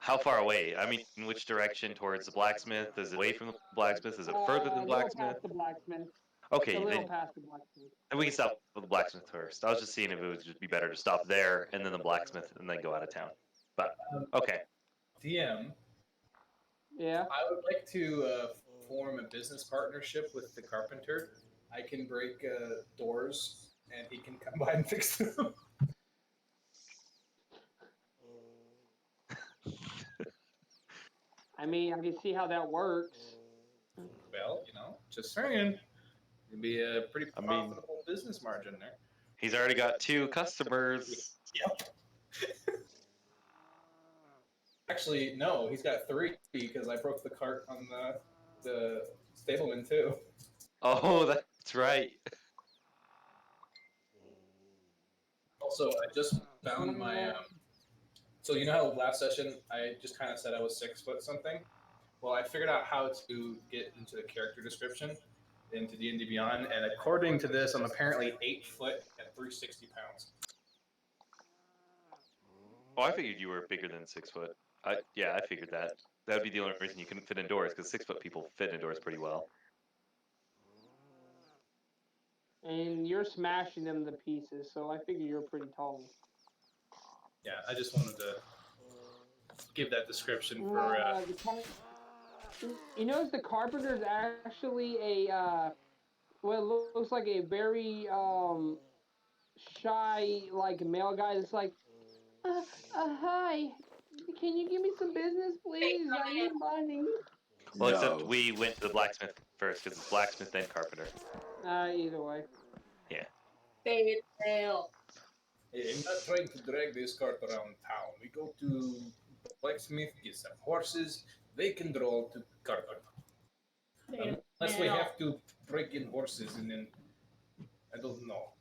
S5: How far away? I mean, in which direction towards the blacksmith? Is it away from the blacksmith? Is it further than
S2: A
S5: the
S2: little
S5: blacksmith?
S2: past the blacksmith. A
S5: Okay,
S2: little
S5: then
S2: past the blacksmith.
S5: we can stop with the blacksmith first. I was just seeing if it would just be better to stop there and then the blacksmith and then go out of town. But okay.
S3: DM,
S2: Yeah.
S3: I would like to form a business partnership with the carpenter. I can break doors and he can come by and fix them.
S2: I mean, I can see how that works.
S3: Well, just saying. It'd be a pretty
S5: I mean-
S3: profitable business margin there.
S5: He's already got 2 customers.
S3: Yep. Actually, no, he's got 3 because I broke the cart on the stableman too.
S5: Oh, that's right.
S3: Also, I just found my. So you know how last session I just kind of said I was 6 foot something. Well, I figured out how to get into the character description into D&D Beyond, and according to this, I'm apparently 8 foot and 360 pounds.
S5: Oh, I figured you were bigger than 6 foot. I figured that. That would be the only reason you couldn't fit indoors, because 6 foot people fit indoors pretty well.
S2: And you're smashing them to pieces, so I figure you're pretty tall.
S3: Yeah, I just wanted to give that description for.
S2: You notice the carpenter is actually a what looks like a very shy like male guy that's like, hi, can you give me some business, please? I need money.
S5: Well, except
S1: No.
S5: we went to the blacksmith first, because it's blacksmith then carpenter.
S2: Either way.
S5: Yeah.
S6: Fade tail.
S3: I'm not trying to drag this cart around town. We go to blacksmith, get some horses. They can draw to carpenter. Unless we have to break in horses and then I don't know.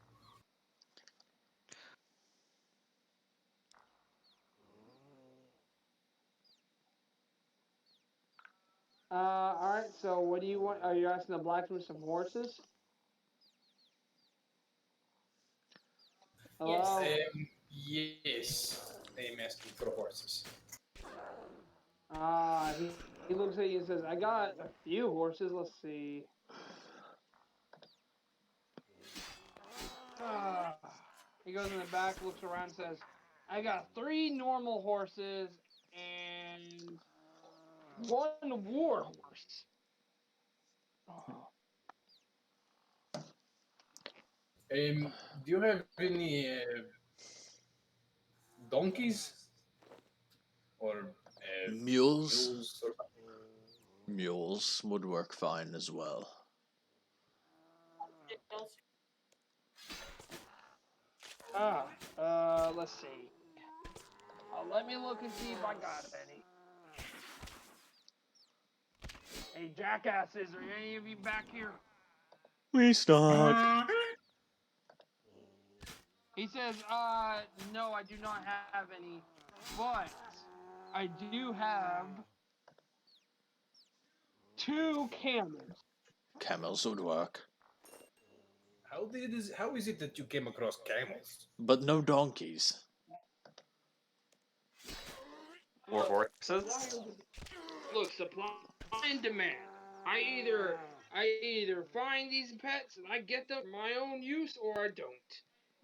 S2: Alright, so what do you want? Are you asking the blacksmith some horses? Hello?
S3: Yes. I'm asking for horses.
S2: He looks at you and says, I got a few horses. Let's see. He goes in the back, looks around, and says, I got 3 normal horses and 1 war horse.
S3: Do you have any donkeys or
S1: Mules?
S3: mules or
S1: Mules would work fine as well.
S2: Let's see. Let me look and see if I got any. Hey, jackasses, are any of you back here?
S1: Restock.
S2: He says, no, I do not have any, but I do have 2 camels.
S1: Camels would work.
S3: how is it that you came across camels?
S1: But no donkeys.
S5: Or horses?
S2: Look, supply and demand. I either find these pets and I get them for my own use, or I don't.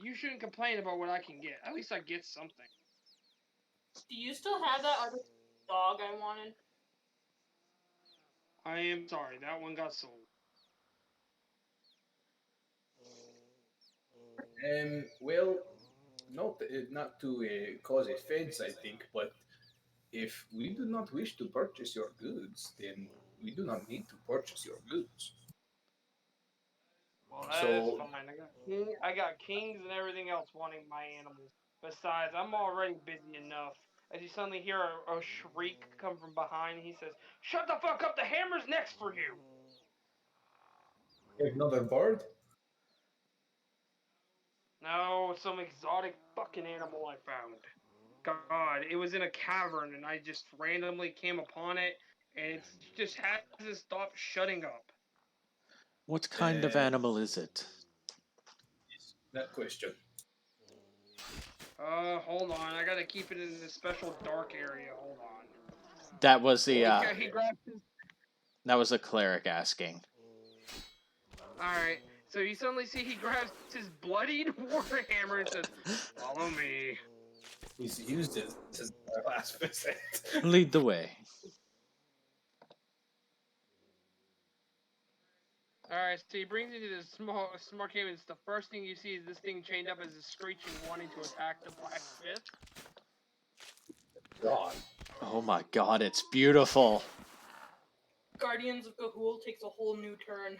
S2: You shouldn't complain about what I can get. At least I get something.
S6: Do you still have that other dog I wanted?
S2: I am sorry, that one got sold.
S3: Well, not to cause offense, I think, but if we do not wish to purchase your goods, then we do not need to purchase your goods.
S2: Well, that's
S3: So,
S2: fine. I got kings and everything else wanting my animals. Besides, I'm already busy enough. As you suddenly hear a shriek come from behind, he says, "Shut the fuck up! The hammer's next for you."
S3: another bird?
S2: No, some exotic fucking animal I found. God, it was in a cavern, and I just randomly came upon it, and it just hasn't stopped shutting up.
S1: What kind of
S3: Uh,
S1: animal is it?
S3: that question.
S2: Hold on. I gotta keep it in this special dark area. Hold on.
S1: That was the
S2: He grabs his.
S1: that was a cleric asking.
S2: Alright. So you suddenly see he grabs his bloodied warhammer and says, "Follow me."
S3: He's used it since our last visit.
S1: Lead the way.
S2: Alright, so he brings you to this small cave, and the first thing you see is this thing chained up as a screeching, wanting to attack the blacksmith.
S3: God.
S1: Oh my god, it's beautiful.
S6: Guardians of Gahul takes a whole new turn.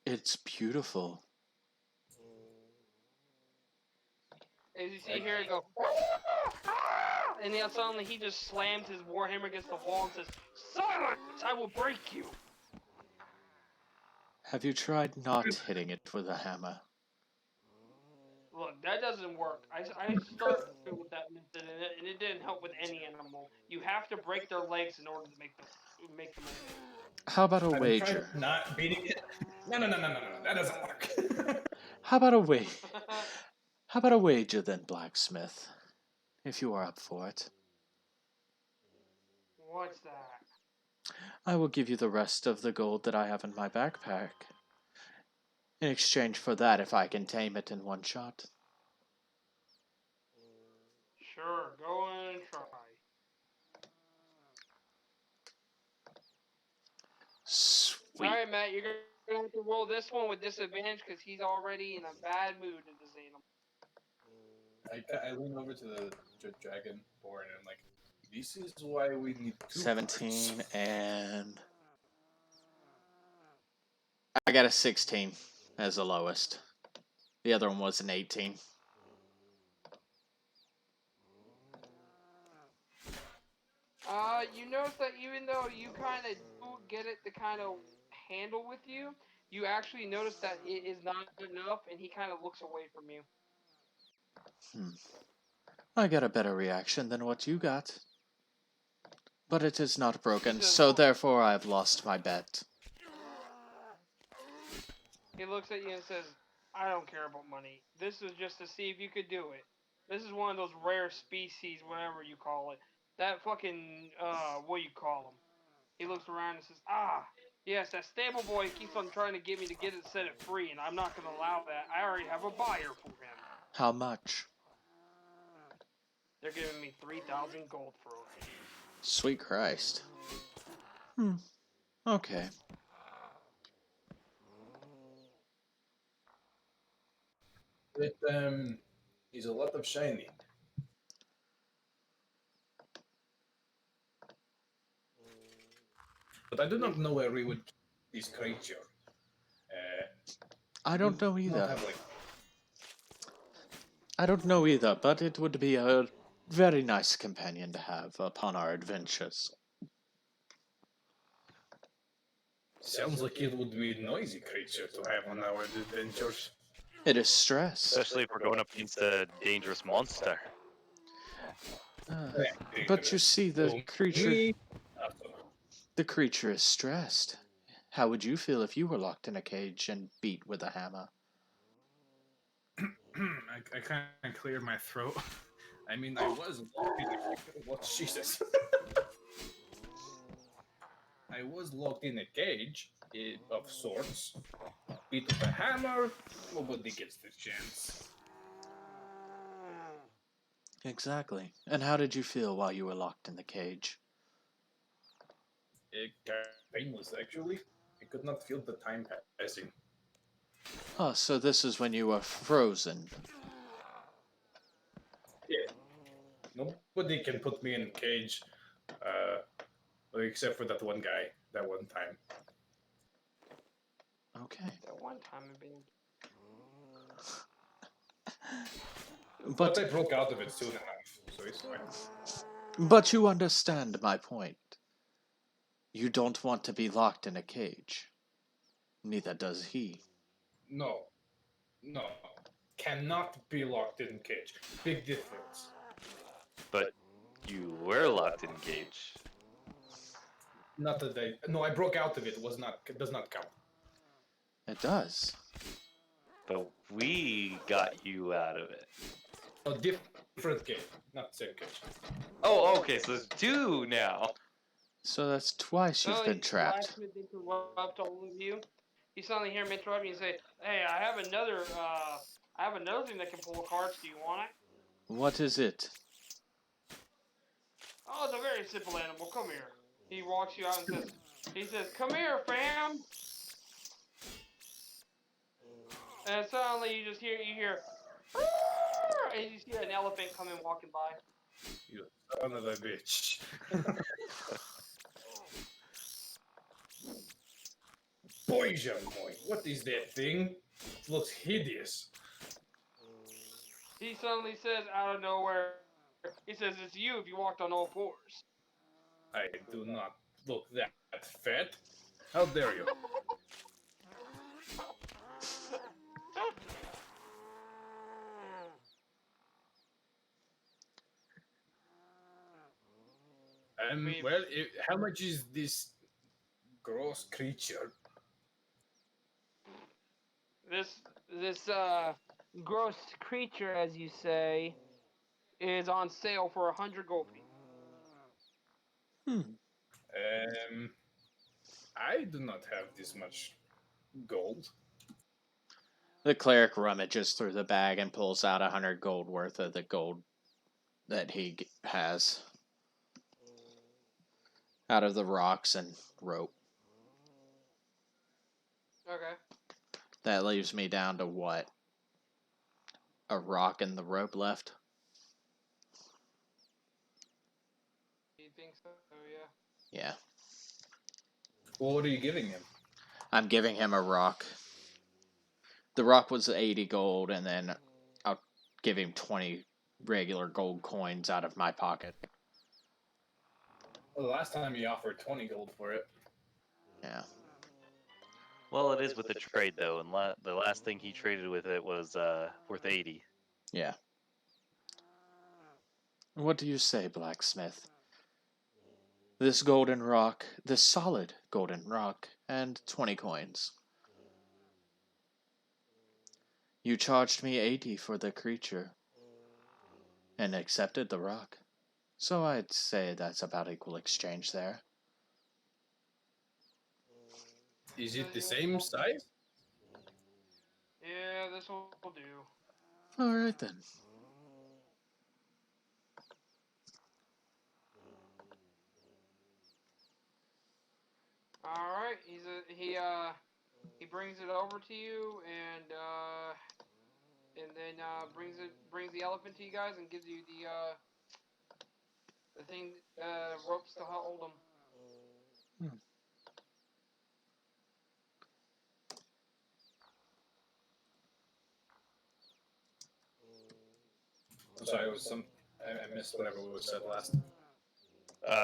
S1: It's beautiful.
S2: As you see here, it go, and then suddenly he just slams his warhammer against the wall and says, "Silence! I will break you."
S1: Have you tried not hitting it with a hammer?
S2: Look, that doesn't work. I started with that method, and it didn't help with any animal. You have to break their legs in order to make them move.
S1: How about a
S3: I've been trying
S1: wager?
S3: not beating it. No, that doesn't work.
S1: How about a How about a wager then, blacksmith? If you are up for it.
S2: What's that?
S1: I will give you the rest of the gold that I have in my backpack. In exchange for that, if I can tame it in one shot.
S2: Sure, go and try.
S1: Sweet.
S2: Alright, Matt, you're gonna have to roll this one with disadvantage because he's already in a bad mood in this animal.
S3: I lean over to the dragon board and I'm like, this is why we need
S1: 17
S3: cards.
S1: and I got a 16 as the lowest. The other one was an 18.
S2: You notice that even though you kind of do get it to kind of handle with you, you actually notice that it is not enough, and he kind of looks away from you.
S1: I got a better reaction than what you got. But it is not broken,
S2: says,
S1: so
S2: "Well,"
S1: therefore I have lost my bet.
S2: he looks at you and says, "I don't care about money. This is just to see if you could do it. This is one of those rare species, whatever you call it. That fucking, what do you call them?" He looks around and says, "Ah, yes, that stable boy keeps on trying to get me to get it, set it free, and I'm not going to allow that. I already have a buyer for him.
S1: How much?
S2: They're giving me 3,000 gold for it."
S1: Sweet Christ. Okay.
S3: It is a lot of shiny. But I do not know where we would keep this creature.
S1: I don't know
S3: Not
S1: either.
S3: have like
S1: I don't know either, but it would be a very nice companion to have upon our adventures.
S3: sounds like it would be a noisy creature to have on our adventures.
S1: It is stressed.
S5: Especially if we're going up against a dangerous monster.
S1: But you see,
S3: To me, not so.
S1: the creature is stressed. How would you feel if you were locked in a cage and beat with a hammer?
S3: I can't clear my throat. I mean, I was locked in what Jesus. I was locked in a cage of sorts. Beat with a hammer. Nobody gets the chance.
S1: Exactly. And how did you feel while you were locked in the cage?
S3: Kind of painless, actually. I could not feel the time passing.
S1: Oh, so this is when you were frozen.
S3: Yeah, nobody can put me in a cage, except for that one guy. That one time.
S1: Okay.
S2: That one time I've been.
S3: But I broke out of it soon enough, so it's fine.
S1: But you understand my point. You don't want to be locked in a cage. Neither does he.
S3: No, no, cannot be locked in cage. Big difference.
S5: But you were locked in cage.
S3: Not that I. No, I broke out of it. Was not does not count.
S1: It does.
S5: But we got you out of it.
S3: No, different cage, not same cage.
S5: Oh, okay, so there's two now.
S1: So that's twice you've been trapped.
S2: Blacksmith interrupt all of you. You suddenly hear him interrupt you and say, "Hey, I have another thing that can pull cards. Do you want it?"
S1: What is it?
S2: Oh, it's a very simple animal. Come here. He walks you out and says, "Come here, fam." And suddenly you hear, and you see an elephant coming walking by.
S3: You son of a bitch. Poison boy, what is that thing? It looks hideous.
S2: He suddenly says out of nowhere, he says, "It's you if you walked on all fours."
S3: I do not look that fat. How dare you? Well, how much is this gross creature?
S2: This gross creature, as you say, is on sale for 100 gold feet.
S3: I do not have this much gold.
S1: The cleric rummages through the bag and pulls out 100 gold worth of the gold that he has out of the rocks and rope.
S2: Okay.
S1: That leaves me down to what? A rock and the rope left?
S2: You think so? Yeah.
S1: Yeah.
S3: Well, what are you giving him?
S1: I'm giving him a rock. The rock was 80 gold, and then I'll give him 20 regular gold coins out of my pocket.
S3: Well, the last time he offered 20 gold for it.
S1: Yeah.
S5: Well, it is with the trade though, and the last thing he traded with it was worth 80.
S1: Yeah. What do you say, blacksmith? This golden rock, this solid golden rock, and 20 coins. You charged me 80 for the creature and accepted the rock. So I'd say that's about equal exchange there.
S3: Is it the same size?
S2: Yeah, this will do.
S1: Alright then.
S2: All right. He brings it over to you and then brings the elephant to you guys and gives you the thing ropes to hold him.
S3: I'm sorry, it was some. I missed whatever was said last.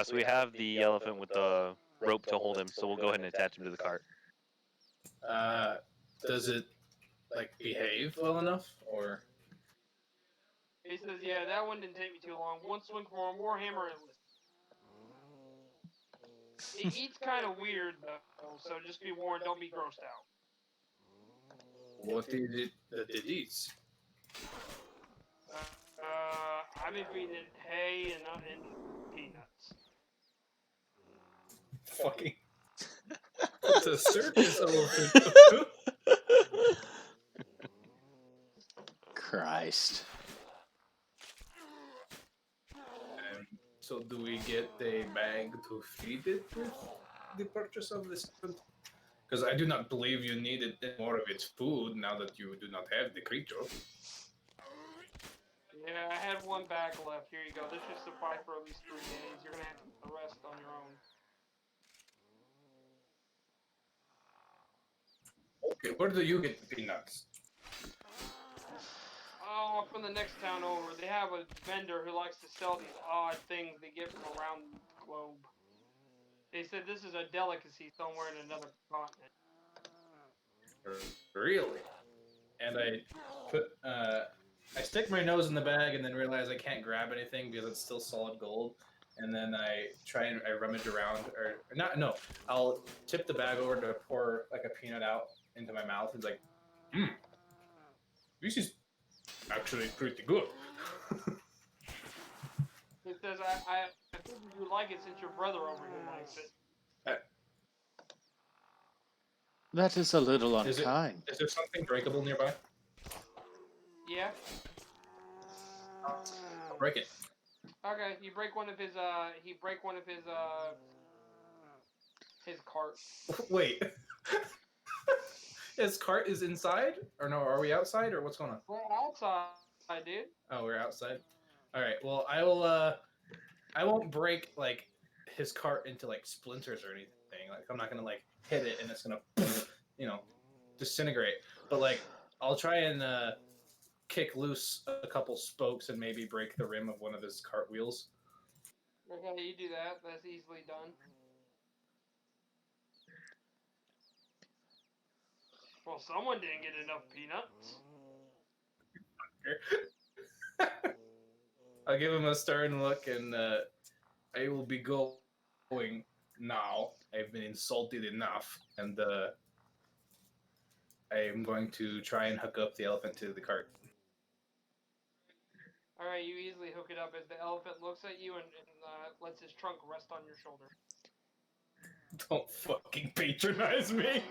S5: So we have the elephant with the rope to hold him, so we'll go ahead and attach him to the cart.
S3: Does it like behave well enough, or?
S2: He says, "Yeah, that one didn't take me too long. One swing for a warhammer and it eats kind of weird though, so just be warned. Don't be grossed out."
S3: What is it that it eats?
S2: I've been feeding it hay and peanuts.
S3: Fucking. It's a circus elephant.
S1: Christ.
S3: So do we get a bag to feed it with the purchase of this? Because I do not believe you needed more of its food now that you do not have the creature.
S2: Yeah, I had one bag left. Here you go. This should suffice for at least 3 days. You're gonna have to eat the rest on your own.
S3: Okay, where do you get the peanuts?
S2: Oh, from the next town over. They have a vendor who likes to sell these odd things they get from around the globe. They said this is a delicacy somewhere in another continent.
S3: Really? And I stick my nose in the bag and then realize I can't grab anything because it's still solid gold. And then I rummage around, or not, no, I'll tip the bag over to pour like a peanut out into my mouth. It's like, this is actually pretty good.
S2: He says, I think you like it since your brother over here likes it.
S1: That is a little unkind.
S3: Is there something breakable nearby?
S2: Yeah?
S3: I'll break it.
S2: Okay, you break one of his his cart.
S3: Wait. His cart is inside? Or no, are we outside or what's going on?
S2: We're outside, dude.
S3: Oh, we're outside? Alright, well I won't break like his cart into like splinters or anything. Like I'm not gonna like hit it and it's gonna disintegrate. But like I'll try and kick loose a couple spokes and maybe break the rim of one of his cart wheels.
S2: Okay, you do that. That's easily done. Well, someone didn't get enough peanuts.
S3: I'll give him a stern look and I will be going now. I've been insulted enough, and I am going to try and hook up the elephant to the cart.
S2: Alright, you easily hook it up as the elephant looks at you and lets his trunk rest on your shoulder.
S3: Don't fucking patronize me.